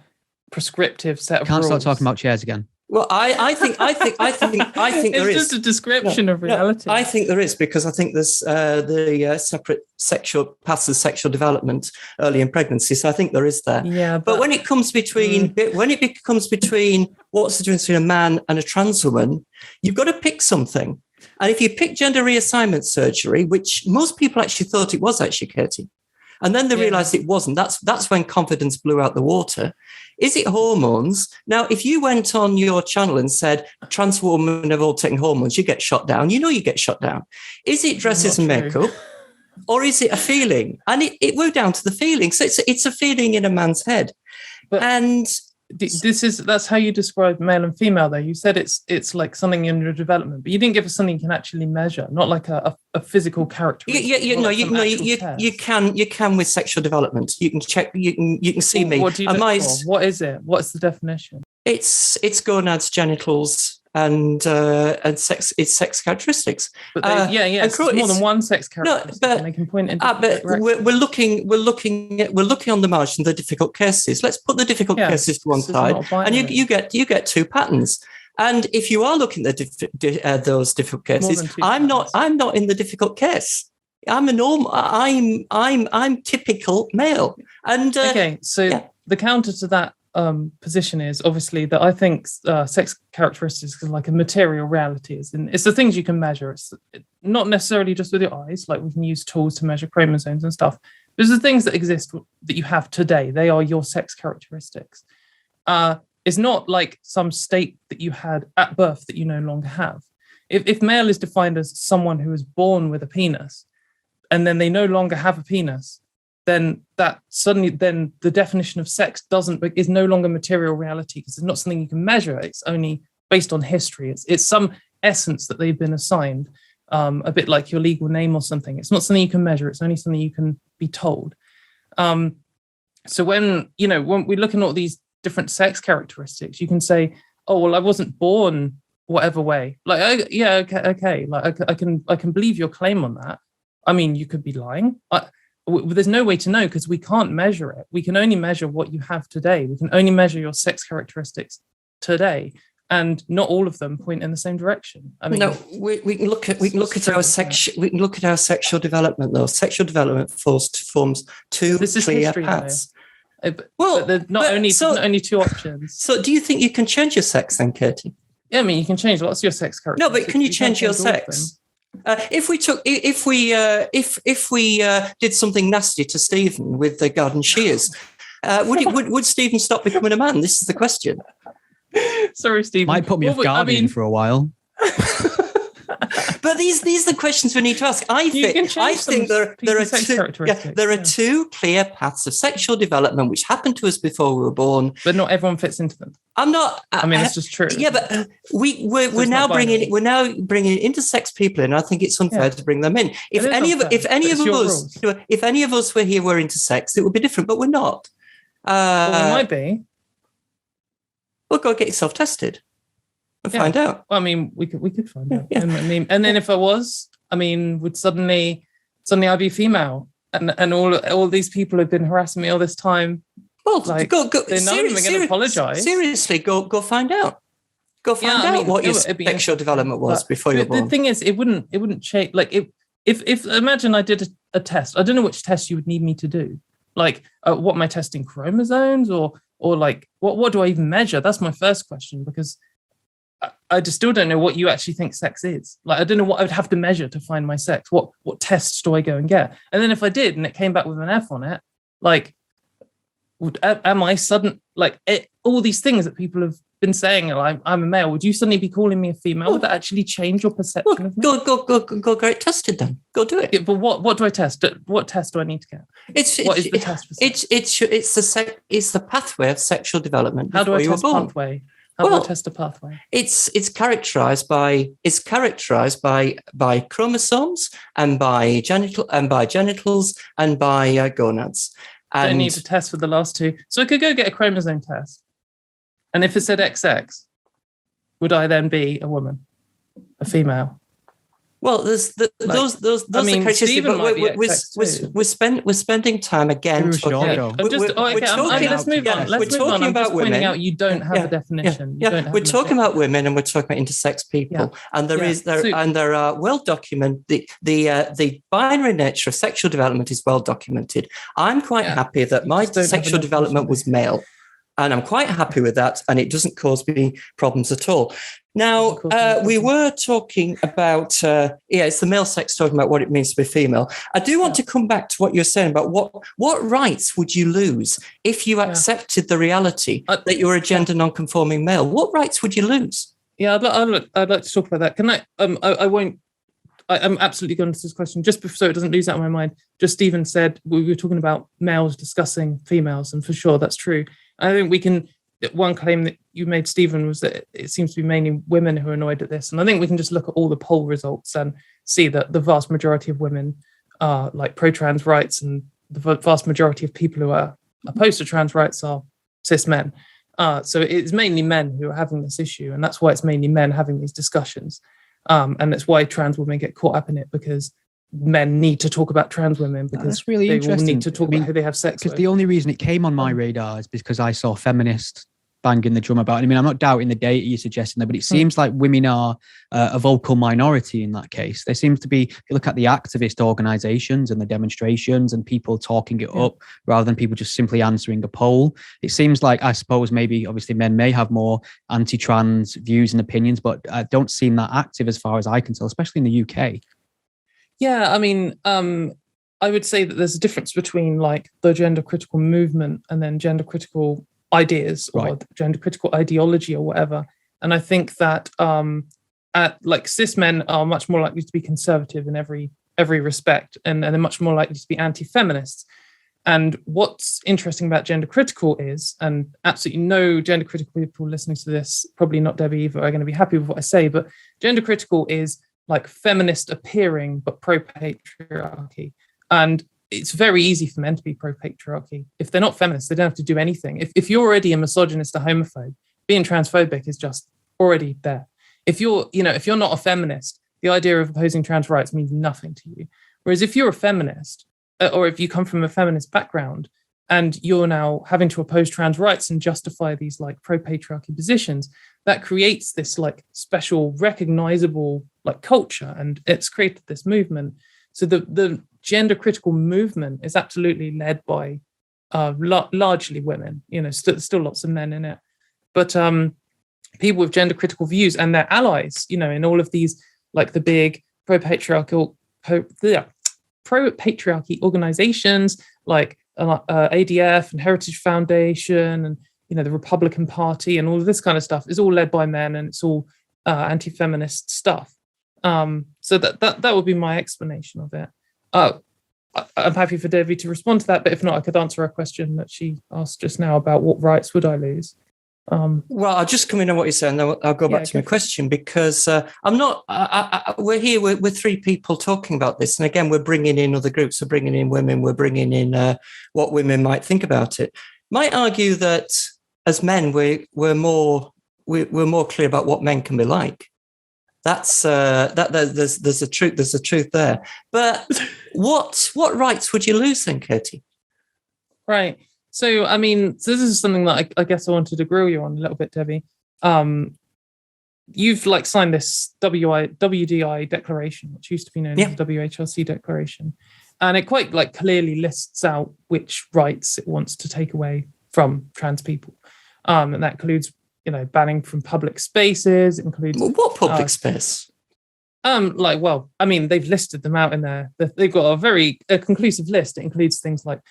prescriptive set of rules. Can't start talking about chairs again. Well, I think there is. It's just a description of reality. No, I think there is, because I think there's the separate sexual paths of sexual development early in pregnancy. So I think there is there. Yeah, but when it comes between when it becomes between what's the difference between a man and a trans woman, you've got to pick something. And if you pick gender reassignment surgery, which most people actually thought it was actually, Katy, and then they realised it wasn't. That's when confidence blew out the water. Is it hormones? Now, if you went on your channel and said trans women have all taken hormones, you get shot down. You know you get shot down. Is it dresses and makeup, or is it a feeling? And it went down to the feeling. So it's a feeling in a man's head. But and that's how you describe male and female, though. You said it's like something in your development, but you didn't give us something you can actually measure, not like a physical characteristic. You can with sexual development. You can check. You can see me. What do you look for? What is it? What's the definition? It's gonads, genitals, and sex. It's sex characteristics. But it's more than one sex characteristic. No, but they can point in. But we're looking on the margin the difficult cases. Let's put the difficult cases to one side, and you get two patterns. And if you are looking at those difficult cases, I'm not in the difficult case. I'm a normal. I'm typical male. And the counter to that position is obviously that I think sex characteristics is like a material reality. It's the things you can measure. It's not necessarily just with your eyes, like we can use tools to measure chromosomes and stuff. There's the things that exist that you have today. They are your sex characteristics. It's not like some state that you had at birth that you no longer have. If male is defined as someone who is born with a penis and then they no longer have a penis, then the definition of sex is no longer material reality, because it's not something you can measure. It's only based on history. It's some essence that they've been assigned, a bit like your legal name or something. It's not something you can measure. It's only something you can be told. So when we're looking at all these different sex characteristics, you can say, oh, well, I wasn't born whatever way. Like, okay. Like I can believe your claim on that. I mean, you could be lying. There's no way to know because we can't measure it. We can only measure what you have today. We can only measure your sex characteristics today, and not all of them point in the same direction. I mean, no, we can look at our sexual development though. Sexual development forms two clear paths. But there's not only two options. So, do you think you can change your sex then, Katy? Yeah, I mean, you can change lots of your sex characteristics. No, but can you change your sex? If we did something nasty to Stephen with the garden shears, would Stephen stop becoming a man? This is the question. Sorry, Stephen. Might put me off guard for a while. But these are the questions we need to ask. I think there are two clear paths of sexual development which happened to us before we were born, but not everyone fits into them. I'm not. I mean, it's just true. Yeah, but we're now bringing intersex people in. I think it's unfair to bring them in. If any of us were here were intersex, it would be different. But we're not. Well, we might be. Well, go get yourself tested. And find out. Well, I mean, we could find out. Yeah. I mean, and then if I was, I mean, would suddenly I'd be female, and all these people have been harassing me all this time. Well, like, go. They know they're going to apologise. Seriously, go find out. Go find out what your sexual development was before you were born. The thing is, it wouldn't change. Like if imagine I did a test. I don't know which test you would need me to do. Like, what am I testing, chromosomes or like what do I even measure? That's my first question, because I just still don't know what you actually think sex is. Like, I don't know what I would have to measure to find my sex. What tests do I go and get? And then if I did and it came back with an F on it, like, am I sudden, like, all these things that people have been saying, like, I'm a male, would you suddenly be calling me a female? Would that actually change your perception of me? Go get it tested then. Go do it. Yeah, but what do I test? What test do I need to get? What is the test for sex? It's the pathway of sexual development. How do I test pathway? How do I test a pathway? It's characterized by chromosomes and by genitals and by gonads. I don't need to test for the last two. So I could go get a chromosome test. And if it said XX, would I then be a woman, a female? Well, there's those I mean, are Stephen might be we're spending time again talking. Let's move on. Let's move on. I'm just pointing out you don't have a definition. We're talking about women and we're talking about intersex people, and there are well documented. The binary nature of sexual development is well documented. I'm quite happy that my sexual development was male. And I'm quite happy with that, and it doesn't cause me problems at all. Now, we were talking about, it's the male sex talking about what it means to be female. I do want to come back to what you're saying about what rights would you lose if you accepted the reality that you're a gender non-conforming male? What rights would you lose? Yeah, I'd like to talk about that. Can I? I won't. I'm absolutely going to this question just so it doesn't lose out of my mind. Just Stephen said we were talking about males discussing females, and for sure that's true. I think we can. One claim that you made, Stephen, was that it seems to be mainly women who are annoyed at this, and I think we can just look at all the poll results and see that the vast majority of women are like pro-trans rights, and the vast majority of people who are opposed to trans rights are cis men. So it's mainly men who are having this issue, and that's why it's mainly men having these discussions, and that's why trans women get caught up in it, because men need to talk about trans women because that's really they interesting. will need to talk about who they have sex with. Because the only reason it came on my radar is because I saw feminists banging the drum about it. I mean, I'm not doubting the data you're suggesting there, but it seems like women are a vocal minority in that case. There seems to be, if you look at the activist organizations and the demonstrations and people talking it up rather than people just simply answering a poll, it seems like, I suppose, maybe obviously men may have more anti-trans views and opinions, but don't seem that active as far as I can tell, especially in the UK. Yeah, I mean, I would say that there's a difference between like the gender critical movement and then gender critical ideas or gender critical ideology or whatever. And I think that like cis men are much more likely to be conservative in every respect, and they're much more likely to be anti-feminists. And what's interesting about gender critical is, and absolutely no gender critical people listening to this, probably not Debbie either, are going to be happy with what I say, but gender critical is like feminist appearing, but pro-patriarchy. And it's very easy for men to be pro-patriarchy. If they're not feminists, they don't have to do anything. If you're already a misogynist or homophobe, being transphobic is just already there. If you're not a feminist, the idea of opposing trans rights means nothing to you. Whereas if you're a feminist, or if you come from a feminist background, and you're now having to oppose trans rights and justify these like pro-patriarchy positions, that creates this like special recognizable like culture, and it's created this movement. So the gender critical movement is absolutely led by largely women, still lots of men in it, but people with gender critical views and their allies, in all of these like the big pro-patriarchy organizations like ADF and Heritage Foundation and the Republican Party and all of this kind of stuff is all led by men, and it's all anti-feminist stuff. So that would be my explanation of it. I'm happy for Debbie to respond to that, but if not, I could answer a question that she asked just now about what rights would I lose. Well, I'll just come in on what you said, and then I'll go back to my question, because I'm not. We're here. We're three people talking about this, and again, we're bringing in other groups. We're bringing in women. We're bringing in what women might think about it. Might argue that as men, we're more clear about what men can be like. That's there's a truth. There's a truth there. But what rights would you lose then, Katy? Right. So, I mean, this is something that I guess I wanted to grill you on a little bit, Debbie. You've like signed this WDI declaration, which used to be known as the WHRC declaration. And it quite like clearly lists out which rights it wants to take away from trans people. And that includes, banning from public spaces. It includes... What public space? They've listed them out in there. They've got a very conclusive list. It includes things like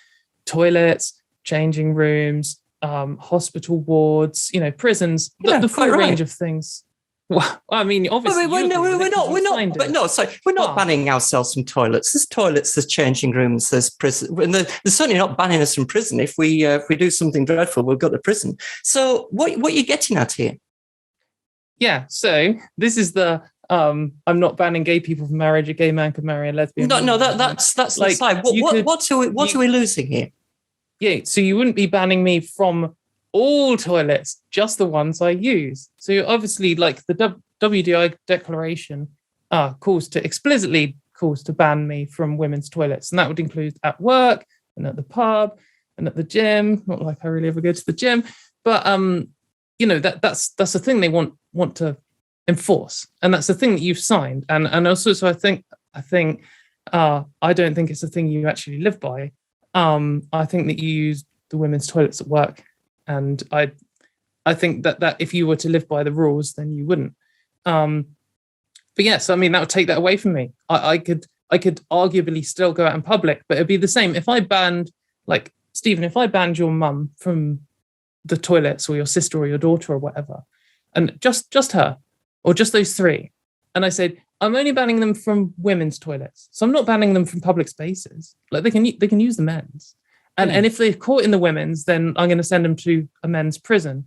toilets, changing rooms, hospital wards, prisons, the full range of things. Well, I mean, obviously, we're not banning ourselves from toilets. There's toilets, there's changing rooms, there's prison. They're certainly not banning us from prison. If we do something dreadful, we'll go to prison. So, what are you getting at here? Yeah. So this is the I'm not banning gay people from marriage. A gay man can marry a lesbian. No, that's like, aside. What are we losing here? Yeah, so you wouldn't be banning me from all toilets, just the ones I use. So obviously, like the WDI declaration explicitly calls to ban me from women's toilets, and that would include at work and at the pub and at the gym. Not like I really ever go to the gym, but that's the thing they want to enforce, and that's the thing that you've signed. And also, so I think I don't think it's a thing you actually live by. I think that you use the women's toilets at work, and I think that if you were to live by the rules, then you wouldn't. But yes, I mean, that would take that away from me. I could arguably still go out in public, but it'd be the same if I banned, like, Stephen, if I banned your mum from the toilets, or your sister or your daughter or whatever, and just her, or just those three, and I said, I'm only banning them from women's toilets, so I'm not banning them from public spaces. Like, they can use the men's, and if they're caught in the women's, then I'm going to send them to a men's prison.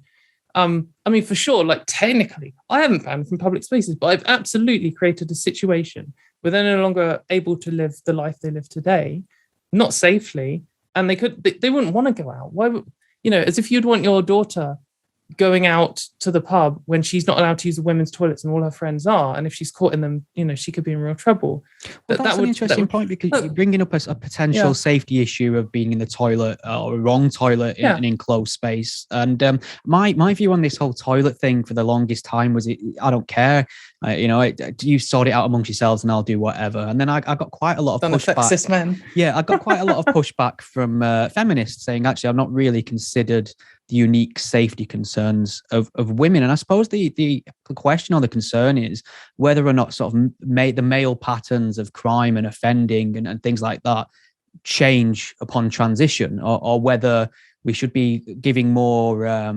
I mean, for sure, like, technically, I haven't banned from public spaces, but I've absolutely created a situation where they're no longer able to live the life they live today, not safely, and they wouldn't want to go out. Why would, as if you'd want your daughter going out to the pub when she's not allowed to use the women's toilets and all her friends are, and if she's caught in them, she could be in real trouble. Well, that's an interesting point, because you're bringing up a potential safety issue of being in the toilet, or a wrong toilet in an enclosed space. And my view on this whole toilet thing for the longest time was, I don't care. You sort it out amongst yourselves, and I'll do whatever. And then I got quite a lot of pushback. Men. Yeah, I got quite a lot of pushback from feminists saying, actually, I've not really considered the unique safety concerns of women. And I suppose the question or the concern is whether or not sort of the male patterns of crime and offending and things like that change upon transition, or whether we should be giving more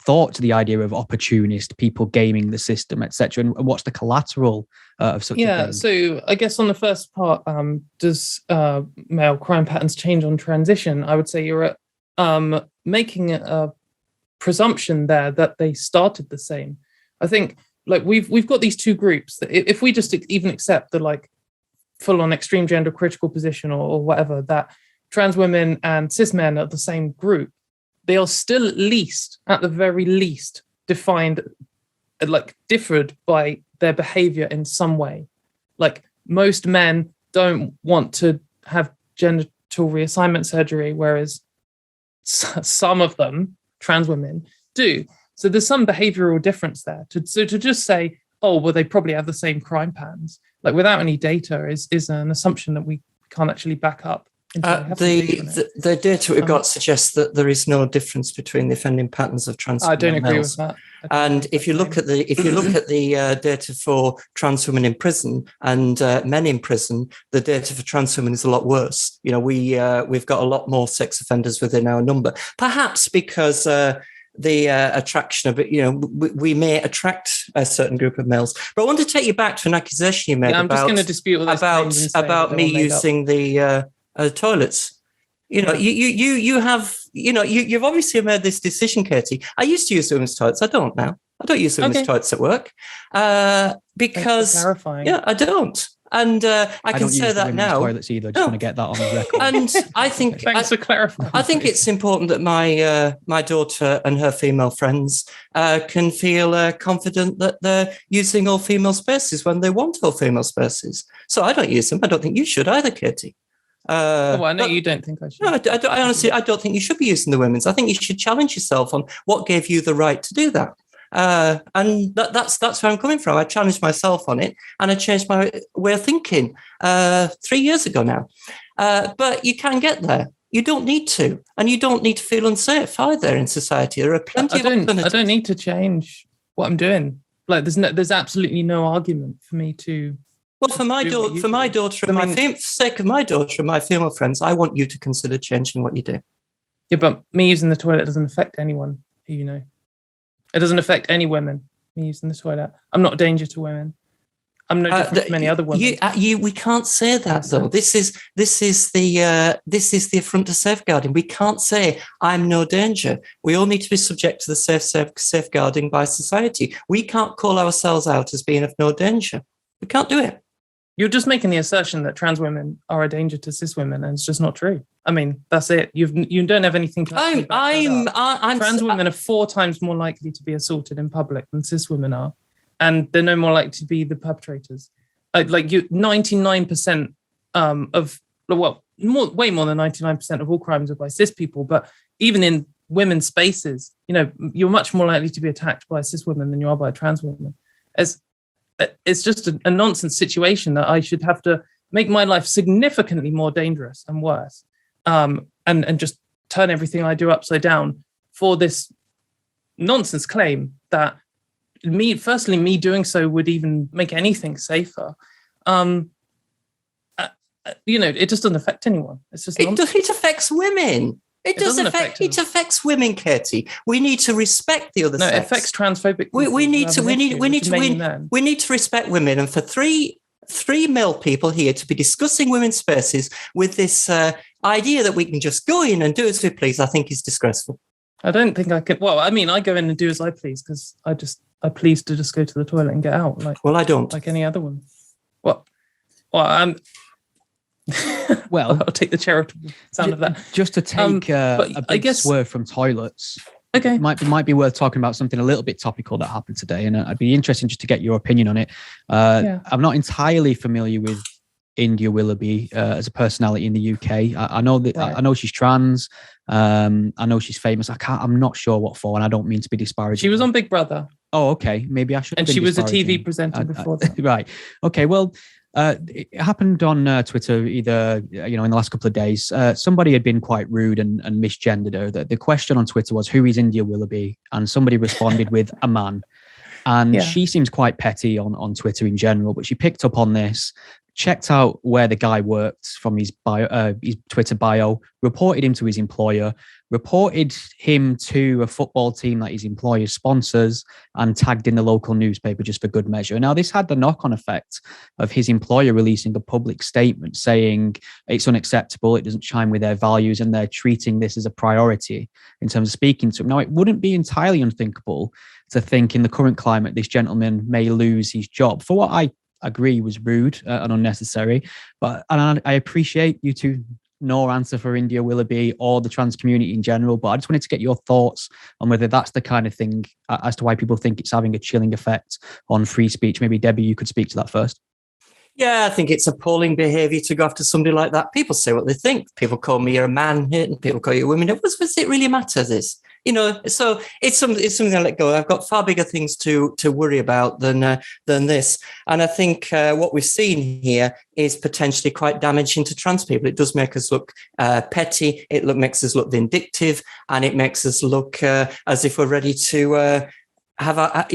thought to the idea of opportunist people gaming the system, etc., and what's the collateral of such a thing. So I guess on the first part, does male crime patterns change on transition? I would say you're making a presumption there that they started the same. I think, like, we've got these two groups that, if we just even accept the, like, full-on extreme gender critical position or whatever, that trans women and cis men are the same group, they are still at the very least defined, like, differed by their behavior in some way. Like, most men don't want to have genital reassignment surgery, whereas some of them, trans women, do. So there's some behavioral difference there. So to just say, oh, well, they probably have the same crime patterns, like, without any data, is an assumption that we can't actually back up. The data we've got suggests that there is no difference between the offending patterns of trans women. I don't agree with that. And if you look at the data for trans women in prison and men in prison, the data for trans women is a lot worse. We've got a lot more sex offenders within our number, perhaps because the attraction of it, we may attract a certain group of males. But I want to take you back to an accusation you made just going to dispute all about me using the toilets. You've obviously made this decision, Katy. I used to use women's toilets. I don't now. I don't use women's toilets at work because I don't. And I can say that now. Toilets either. I just want to get that on the record. And I think thanks for clarifying. I think it's important that my daughter and her female friends can feel confident that they're using all female spaces when they want all female spaces. So I don't use them. I don't think you should either, Katy. I know you don't think I should. No, I honestly don't think you should be using the women's. I think you should challenge yourself on what gave you the right to do that. And that's where I'm coming from. I challenged myself on it, and I changed my way of thinking 3 years ago now. But you can get there. You don't need to, and you don't need to feel unsafe either in society. There are plenty of alternatives. I don't need to change what I'm doing. Like, there's absolutely no argument for me to. Well, for my daughter, and sake of my daughter and my female friends, I want you to consider changing what you do. Yeah, but me using the toilet doesn't affect anyone who you know. It doesn't affect any women, me using the toilet. I'm not a danger to women. I'm no different from many other women. We can't say that, though. This is the affront to safeguarding. We can't say I'm no danger. We all need to be subject to the safeguarding by society. We can't call ourselves out as being of no danger. We can't do it. You're just making the assertion that trans women are a danger to cis women, and it's just not true. I mean, that's it. You don't have anything to actually back that up. Trans women are 4 times more likely to be assaulted in public than cis women are, and they're no more likely to be the perpetrators. like you 99% of, well, way more than 99% of all crimes are by cis people, but even in women's spaces, you know, you're much more likely to be attacked by a cis woman than you are by a trans woman. It's just a nonsense situation that I should have to make my life significantly more dangerous and worse, and just turn everything I do upside down for this nonsense claim that me doing so would even make anything safer. You know, it just doesn't affect anyone. It's just it affects women. It affects women, Katy. We need to respect the other sex. No, it affects transphobic people. We need to respect women. And for three male people here to be discussing women's spaces with this idea that we can just go in and do as we please, I think is disgraceful. I don't think I could. Well, I mean, I go in and do as I please because I please to just go to the toilet and get out. Well, I don't. Like any other woman. Well, I'm. Well, I'll take the charitable sound of that. Just to take a big swerve from toilets. Okay. Might be worth talking about something a little bit topical that happened today, and I'd be interested just to get your opinion on it. I'm not entirely familiar with India Willoughby as a personality in the UK. I know that I know she's trans. I know she's famous. I'm not sure what for, and I don't mean to be disparaging. She was on Big Brother. Oh, okay. Maybe I should. And she was a TV presenter before that. Right. Okay. Well, it happened on Twitter either, in the last couple of days. Somebody had been quite rude and misgendered her. The question on Twitter was, who is India Willoughby? And somebody responded with a man. And she seems quite petty on Twitter in general, but she picked up on this, checked out where the guy worked from his Twitter bio, reported him to his employer, reported him to a football team that his employer sponsors, and tagged in the local newspaper just for good measure. Now, this had the knock-on effect of his employer releasing a public statement saying it's unacceptable, it doesn't chime with their values, and they're treating this as a priority in terms of speaking to him. Now, it wouldn't be entirely unthinkable to think in the current climate, this gentleman may lose his job for what I agree was rude and unnecessary. And I appreciate you to no answer for India Willoughby or the trans community in general, but I just wanted to get your thoughts on whether that's the kind of thing as to why people think it's having a chilling effect on free speech. Maybe Debbie, you could speak to that first. Yeah, I think it's appalling behaviour to go after somebody like that. People say what they think. People call me a man, and people call you a woman. What does it really matter? So it's something I let go. I've got far bigger things to worry about than this. And I think what we've seen here is potentially quite damaging to trans people. It does make us look petty. It makes us look vindictive, and it makes us look as if we're ready to have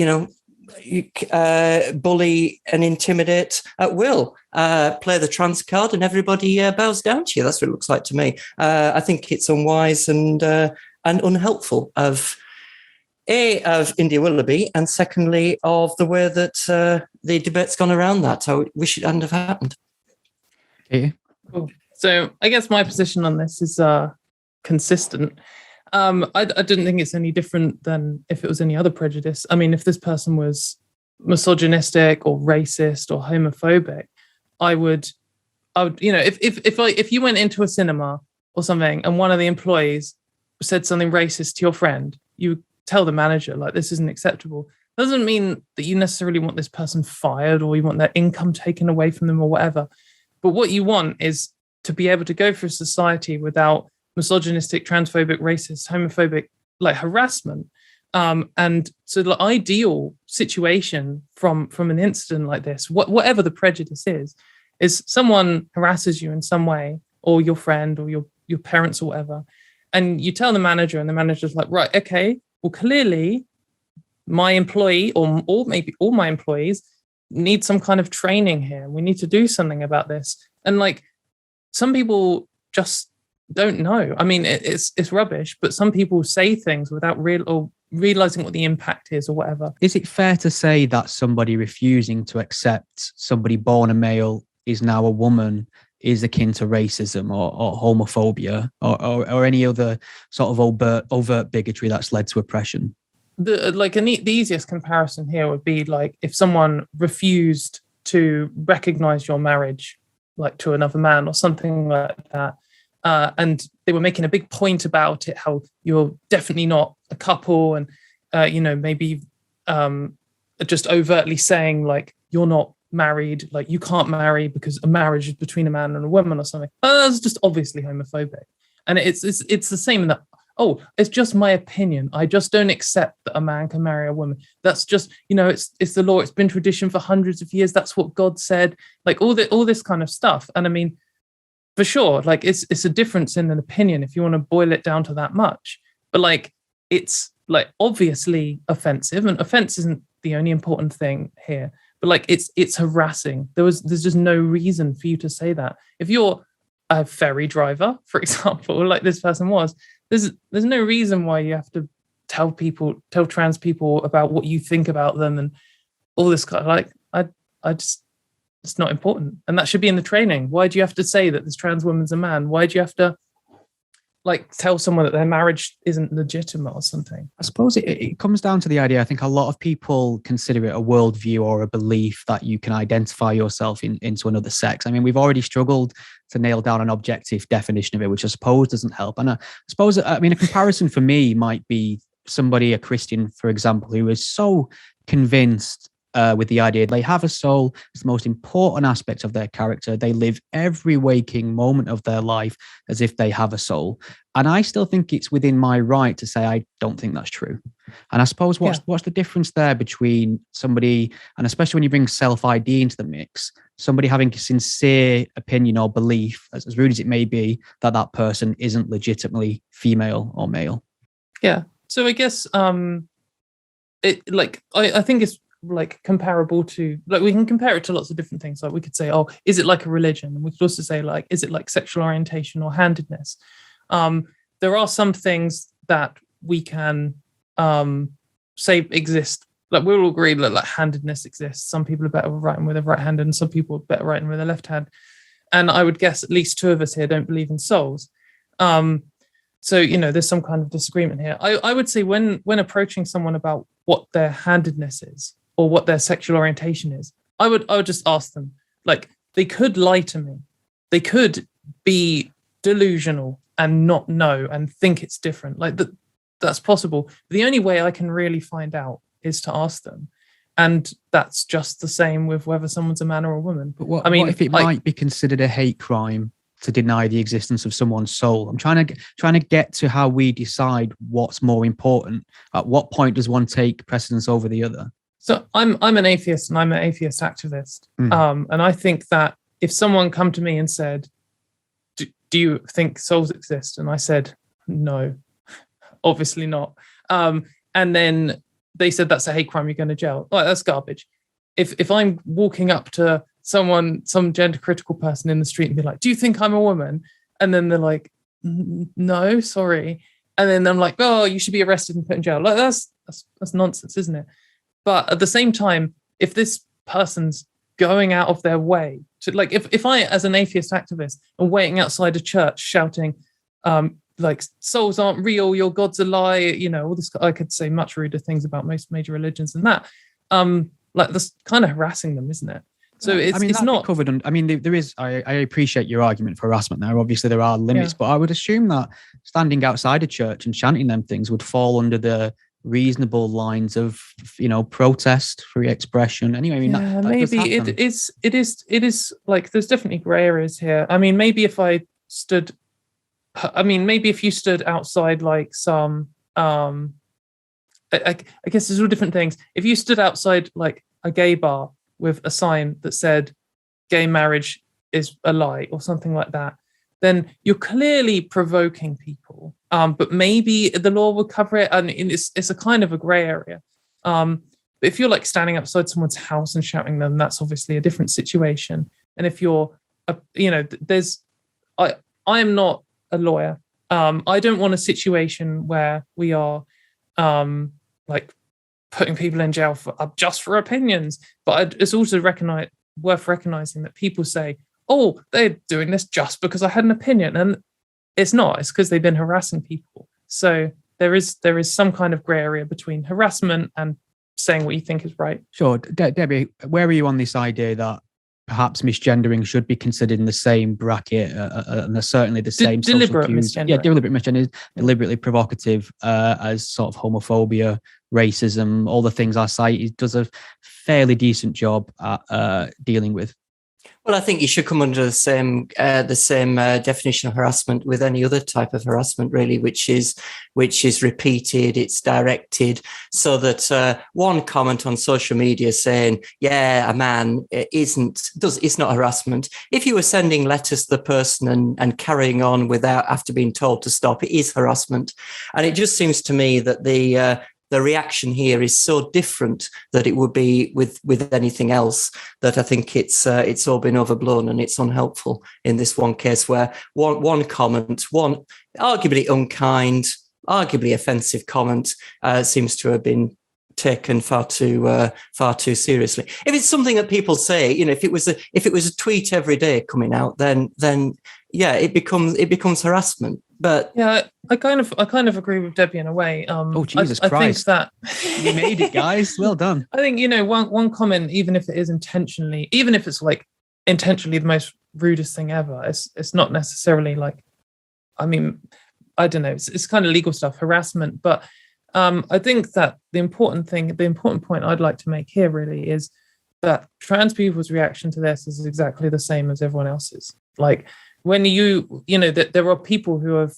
bully and intimidate at will. Play the trans card, and everybody bows down to you. That's what it looks like to me. I think it's unwise and unhelpful of India Willoughby, and secondly of the way that the debate's gone around that. I wish it hadn't have happened. Okay. Cool. So I guess my position on this is consistent. I didn't think it's any different than if it was any other prejudice. I mean, if this person was misogynistic or racist or homophobic, I would, if you went into a cinema or something and one of the employees said something racist to your friend, you tell the manager, like, this isn't acceptable. Doesn't mean that you necessarily want this person fired or you want their income taken away from them or whatever. But what you want is to be able to go through society without misogynistic, transphobic, racist, homophobic, like, harassment. And so the ideal situation from an incident like this, whatever the prejudice is someone harasses you in some way, or your friend or your parents or whatever, and you tell the manager, and the manager's like, right, okay, well, clearly my employee or maybe all my employees need some kind of training here. We need to do something about this. And like, some people just don't know. I mean, it's rubbish, but some people say things without realizing what the impact is or whatever. Is it fair to say that somebody refusing to accept somebody born a male is now a woman is akin to racism or homophobia or any other sort of overt bigotry that's led to oppression? The easiest comparison here would be like if someone refused to recognize your marriage, like, to another man or something like that, and they were making a big point about it, how you're definitely not a couple, and maybe just overtly saying, like, you're not married, like you can't marry because a marriage is between a man and a woman or something. That's just obviously homophobic. And it's the same in that, oh, it's just my opinion. I just don't accept that a man can marry a woman. That's just, it's the law. It's been tradition for hundreds of years. That's what God said. Like all this kind of stuff. And I mean, for sure, like it's a difference in an opinion if you want to boil it down to that much. But like it's like obviously offensive, and offense isn't the only important thing here. But like it's harassing. There's just no reason for you to say that. If you're a ferry driver, for example, like this person was, there's no reason why you have to tell trans people about what you think about them and all this kind of like I just, it's not important. And that should be in the training. Why do you have to say that this trans woman's a man? Why do you have to like tell someone that their marriage isn't legitimate or something? I suppose it comes down to the idea. I think a lot of people consider it a worldview or a belief that you can identify yourself into another sex. I mean, we've already struggled to nail down an objective definition of it, which I suppose doesn't help. And I suppose, I mean, a comparison for me might be somebody, a Christian, for example, who is so convinced with the idea they have a soul. It's the most important aspect of their character. They live every waking moment of their life as if they have a soul. And I still think it's within my right to say I don't think that's true. And I suppose what's the difference there between somebody, and especially when you bring self-ID into the mix, somebody having a sincere opinion or belief, as rude as it may be, that person isn't legitimately female or male? Yeah. So I guess I think it's like comparable to, like, we can compare it to lots of different things. Like we could say, oh, is it like a religion? And we could also say, like, is it like sexual orientation or handedness? There are some things that we can say exist. Like we'll all agree that like handedness exists. Some people are better writing with a right hand and some people are better writing with a left hand. And I would guess at least two of us here don't believe in souls. So, there's some kind of disagreement here. I would say when approaching someone about what their handedness is or what their sexual orientation is, I would just ask them, like, they could lie to me. They could be delusional and not know and think it's different. Like that's possible. The only way I can really find out is to ask them. And that's just the same with whether someone's a man or a woman. But what if it might be considered a hate crime to deny the existence of someone's soul? I'm trying to get to how we decide what's more important. At what point does one take precedence over the other? So I'm an atheist and I'm an atheist activist. And I think that if someone come to me and said, do you think souls exist? And I said, no, obviously not. And then they said, that's a hate crime, you're going to jail. Like, that's garbage. If I'm walking up to someone, some gender critical person in the street and be like, do you think I'm a woman? And then they're like, no, sorry. And then I'm like, oh, you should be arrested and put in jail. Like that's nonsense, isn't it? But at the same time, if this person's going out of their way to, like, if I, as an atheist activist, am waiting outside a church shouting, like, souls aren't real, your God's a lie, all this, I could say much ruder things about most major religions than that. Like, that's kind of harassing them, isn't it? So it's not covered. There is. I appreciate your argument for harassment there. Obviously, there are limits, but I would assume that standing outside a church and chanting them things would fall under the reasonable lines of protest, free expression. Anyway, that maybe it is like there's definitely grey areas here. I mean, maybe if you stood outside like some I guess there's all different things. If you stood outside like a gay bar with a sign that said gay marriage is a lie or something like that, then you're clearly provoking people. But maybe the law would cover it, and it's a kind of a grey area. But if you're like standing outside someone's house and shouting them, that's obviously a different situation. And if you're, I am not a lawyer. I don't want a situation where we are like putting people in jail just for opinions. But it's also worth recognizing that people say, oh, they're doing this just because I had an opinion. And it's not. It's because they've been harassing people. So there is some kind of grey area between harassment and saying what you think is right. Sure. Debbie, where are you on this idea that perhaps misgendering should be considered in the same bracket, and there's certainly the same deliberate social cues. misgendering. Yeah, deliberate misgendering, deliberately provocative, as sort of homophobia, racism, all the things our society does a fairly decent job at dealing with. Well, I think you should come under the same definition of harassment with any other type of harassment, really, which is repeated, it's directed, so that one comment on social media saying, "Yeah, a man it's not harassment." If you were sending letters to the person and carrying on without after being told to stop, it is harassment. And it just seems to me that the reaction here is so different that it would be with anything else, that I think it's all been overblown and it's unhelpful in this one case where one comment, one arguably unkind, arguably offensive comment seems to have been taken far too seriously. If it's something that people say, if it was a tweet every day coming out, then yeah, it becomes harassment. But yeah, I kind of agree with Debbie in a way. Oh, Jesus Christ! I think that you made it, guys. Well done. I think one comment, even if it is intentionally, even if it's like intentionally the most rudest thing ever, it's not necessarily like, I mean, I don't know. It's kind of legal stuff, harassment. But I think that the important point I'd like to make here really is that trans people's reaction to this is exactly the same as everyone else's. Like, when that there are people who have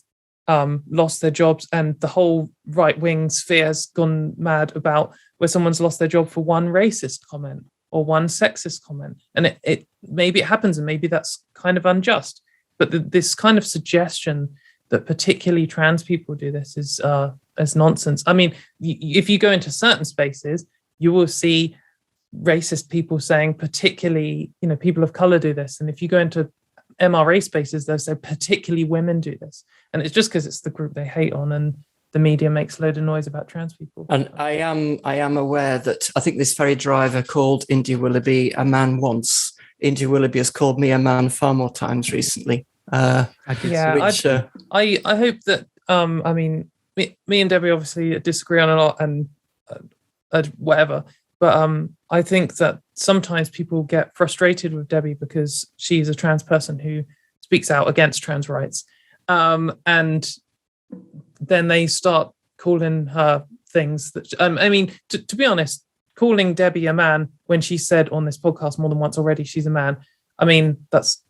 lost their jobs, and the whole right-wing sphere has gone mad about where someone's lost their job for one racist comment or one sexist comment, and it maybe it happens, and maybe that's kind of unjust. But this kind of suggestion that particularly trans people do this is nonsense. I mean, if you go into certain spaces, you will see racist people saying particularly, people of color do this, and if you go into MRA spaces, they'll say particularly women do this, and it's just because it's the group they hate on, and the media makes a load of noise about trans people. And I am aware that I think this ferry driver called India Willoughby a man once. India Willoughby has called me a man far more times recently. I hope that I mean, me and Debbie obviously disagree on a lot, and whatever. But I think that sometimes people get frustrated with Debbie because she's a trans person who speaks out against trans rights. And then they start calling her things that, I mean, to be honest, calling Debbie a man when she said on this podcast more than once already she's a man, I mean, that's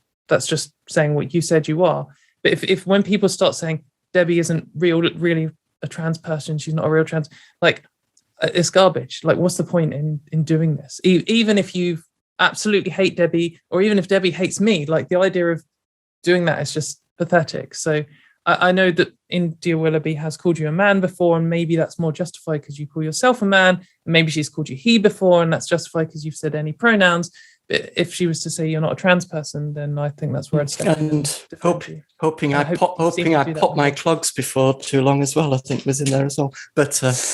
just saying what you said you are. But if when people start saying Debbie isn't really a trans person, she's not a real trans, like, it's garbage. Like, what's the point in doing this? Even if you absolutely hate Debbie, or even if Debbie hates me, like, the idea of doing that is just pathetic. So I know that India Willoughby has called you a man before, and maybe that's more justified because you call yourself a man. And maybe she's called you he before, and that's justified because you've said any pronouns. But if she was to say you're not a trans person, then I think that's where I'd step in. And hoping I popped my clogs before too long as well, I think was in there as well. But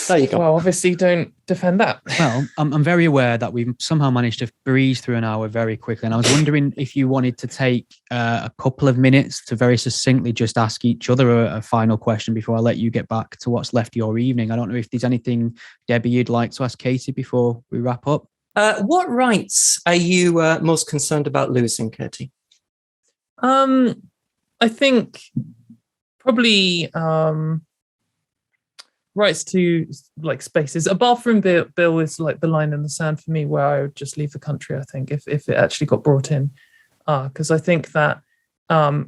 there you go. Well, obviously don't defend that. Well, I'm very aware that we've somehow managed to breeze through an hour very quickly. And I was wondering if you wanted to take a couple of minutes to very succinctly just ask each other a final question before I let you get back to what's left of your evening. I don't know if there's anything, Debbie, you'd like to ask Katy before we wrap up. What rights are you most concerned about losing, Katy? I think probably rights to like spaces. A bathroom bill is like the line in the sand for me, where I would just leave the country, I think, if it actually got brought in. Because I think that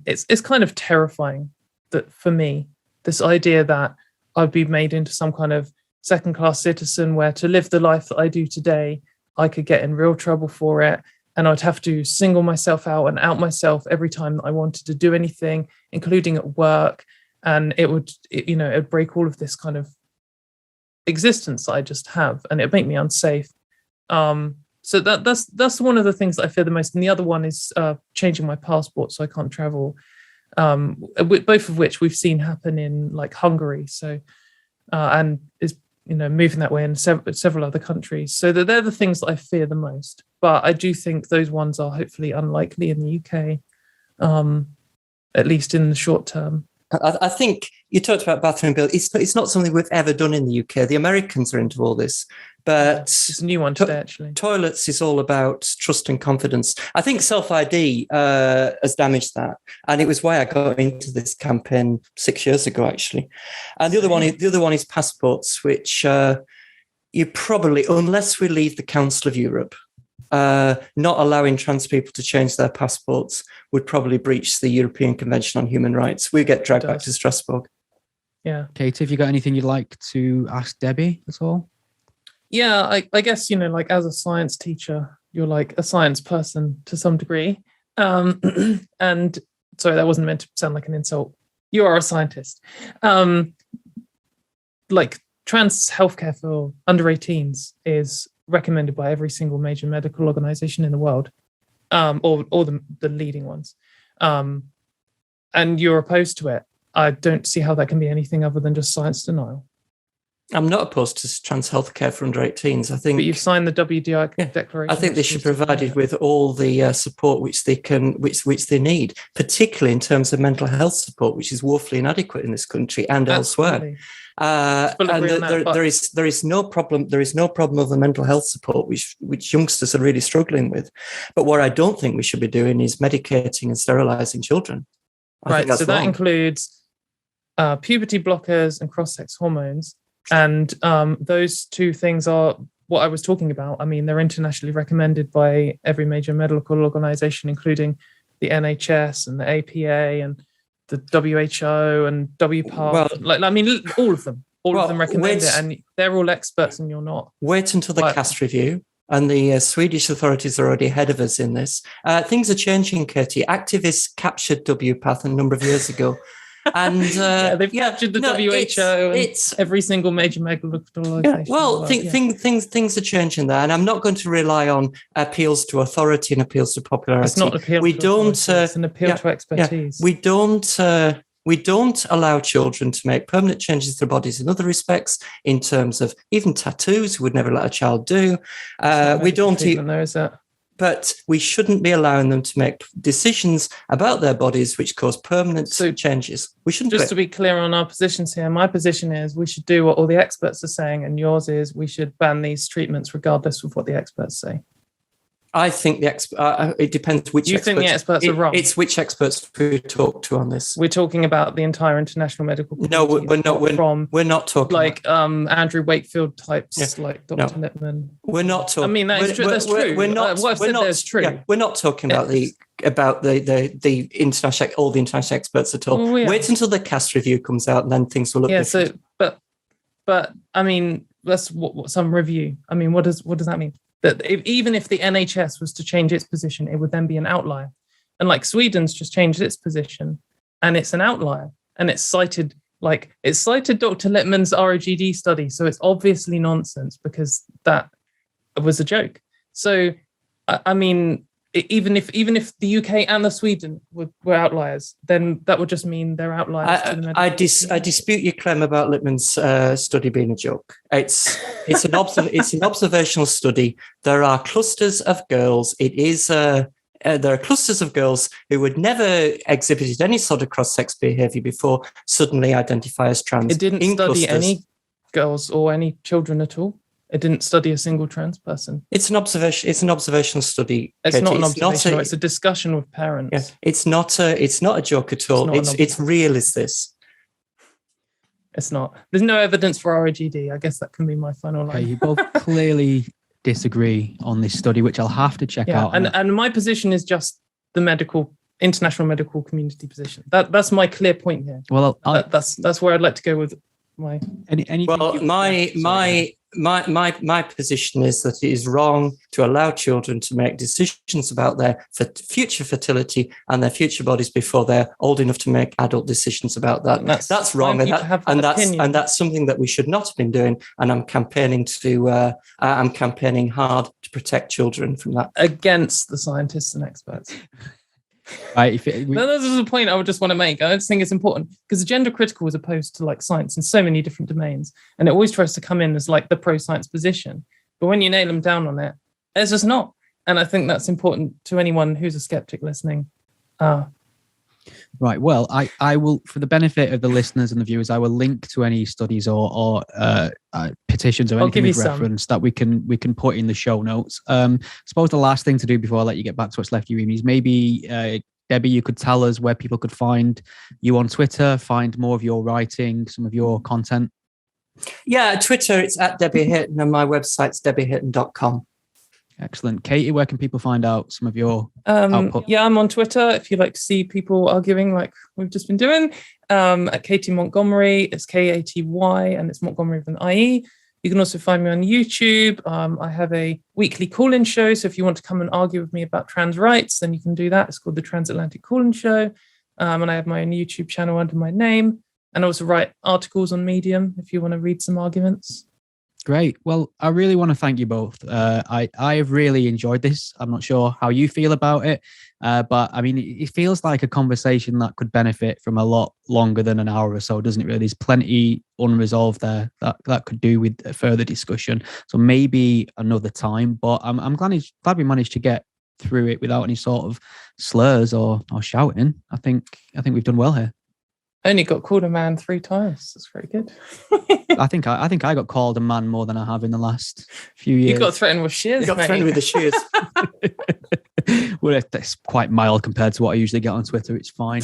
it's kind of terrifying that for me, this idea that I'd be made into some kind of second-class citizen where to live the life that I do today, I could get in real trouble for it, and I'd have to single myself out and out myself every time that I wanted to do anything, including at work, and it'd break all of this kind of existence that I just have, and it'd make me unsafe. So that's one of the things that I fear the most, and the other one is changing my passport so I can't travel. Both of which we've seen happen in like Hungary, so and is moving that way in several other countries. So they're the things that I fear the most. But I do think those ones are hopefully unlikely in the UK, at least in the short term. I think you talked about bathroom bill. It's not something we've ever done in the UK. The Americans are into all this. But it's a new one today, actually. Toilets is all about trust and confidence. I think self-ID has damaged that, and it was why I got into this campaign 6 years ago, actually. And the other one is passports, which you probably, unless we leave the Council of Europe, not allowing trans people to change their passports would probably breach the European Convention on Human Rights. We get dragged back to Strasbourg. Yeah. Katie, have you got anything you'd like to ask Debbie at all? Yeah, I guess, like as a science teacher, you're like a science person to some degree. And sorry, that wasn't meant to sound like an insult. You are a scientist. Like trans healthcare for under 18s is recommended by every single major medical organization in the world, or the leading ones. And you're opposed to it. I don't see how that can be anything other than just science denial. I'm not opposed to trans healthcare for under 18s. I think, but you've signed the WDI declaration. I think they should be provided with all the support which they need, particularly in terms of mental health support, which is woefully inadequate in this country and elsewhere. There is no problem. There is no problem of the mental health support which youngsters are really struggling with. But what I don't think we should be doing is medicating and sterilising children. I think that's so that wrong. Includes puberty blockers and cross-sex hormones. And those two things are what I was talking about. I mean, they're internationally recommended by every major medical organization, including the NHS and the APA and the WHO and WPATH. Well, all of them. All of them recommend it, and they're all experts, and you're not. Wait until the CAST review, and the Swedish authorities are already ahead of us in this. Things are changing, Katie. Activists captured WPATH a number of years ago. And they've captured the WHO and every single major medical organization. Things are changing there, and I'm not going to rely on appeals to authority and appeals to popularity. It's not an appeal it's an appeal to expertise. We don't allow children to make permanent changes to their bodies in other respects, in terms of even tattoos. We would never let a child do. We don't even. But we shouldn't be allowing them to make decisions about their bodies which cause permanent changes. We shouldn't. Just to be clear on our positions here, my position is we should do what all the experts are saying, and yours is we should ban these treatments regardless of what the experts say. I think it depends which. You think the experts are wrong? It's which experts we talk to on this. We're talking about the entire international medical community. No, we're not talking like Andrew Wakefield types, like Dr. Lippmann. We're not talking. I mean, that's true. That's true. We're not. What I've said there is true. Yeah, we're not talking about the international. All the international experts at all. Wait until the CAST review comes out, and then things will look different. But I mean, that's what some review. I mean, what does that mean? That even if the NHS was to change its position, it would then be an outlier. And like Sweden's just changed its position, and it's an outlier. And it's cited Dr. Lippmann's ROGD study. So it's obviously nonsense because that was a joke. So, I mean, even if the UK and the Sweden were outliers, then that would just mean they're outliers. I dispute your claim about Lippmann's study being a joke. It's an observational study. There are clusters of girls. There are clusters of girls who would never exhibited any sort of cross-sex behaviour before suddenly identify as trans. It didn't study any girls or any children at all. It didn't study a single trans person. It's an observational study. It's Katie. Not an observational. It's a discussion with parents. Yeah, it's not a joke at all. It's real. Is this? It's not. There's no evidence for ROGD. I guess that can be my final line. Okay, you both clearly disagree on this study, which I'll have to check out. And my position is just the international medical community position. That's my clear point here. Well, that's where I'd like to go with my. My position is that it is wrong to allow children to make decisions about their future fertility and their future bodies before they're old enough to make adult decisions about that. That's wrong, and that's something that we should not have been doing. And I'm campaigning hard to protect children from that against the scientists and experts. Right, this is a point I would just want to make. I just think it's important because the gender critical is opposed to like science in so many different domains, and it always tries to come in as like the pro-science position. But when you nail them down on it, it's just not. And I think that's important to anyone who's a skeptic listening. Right. Well, I will, for the benefit of the listeners and the viewers, I will link to any studies or petitions or anything with reference that we can put in the show notes. I suppose the last thing to do before I let you get back to what's left you, Amy, is maybe Debbie, you could tell us where people could find you on Twitter, find more of your writing, some of your content. Yeah, Twitter, it's at Debbie Hayton, and my website's debbiehayton.com. Excellent. Katy, where can people find out some of your output? Yeah, I'm on Twitter if you like to see people arguing like we've just been doing. At Katy Montgomerie, it's Katy, and it's Montgomery with an IE. You can also find me on YouTube. I have a weekly call-in show, so if you want to come and argue with me about trans rights, then you can do that. It's called the Transatlantic Call-in Show. And I have my own YouTube channel under my name. And I also write articles on Medium if you want to read some arguments. Great. Well, I really want to thank you both. I have really enjoyed this. I'm not sure how you feel about it, but I mean, it feels like a conversation that could benefit from a lot longer than an hour or so, doesn't it? Really, there's plenty unresolved there that could do with a further discussion. So maybe another time. But I'm glad we managed to get through it without any sort of slurs or shouting. I think we've done well here. Only got called a man 3 times. That's very good. I think I got called a man more than I have in the last few years. You got threatened with shears. You got threatened with the shears. Well, it's quite mild compared to what I usually get on Twitter. It's fine.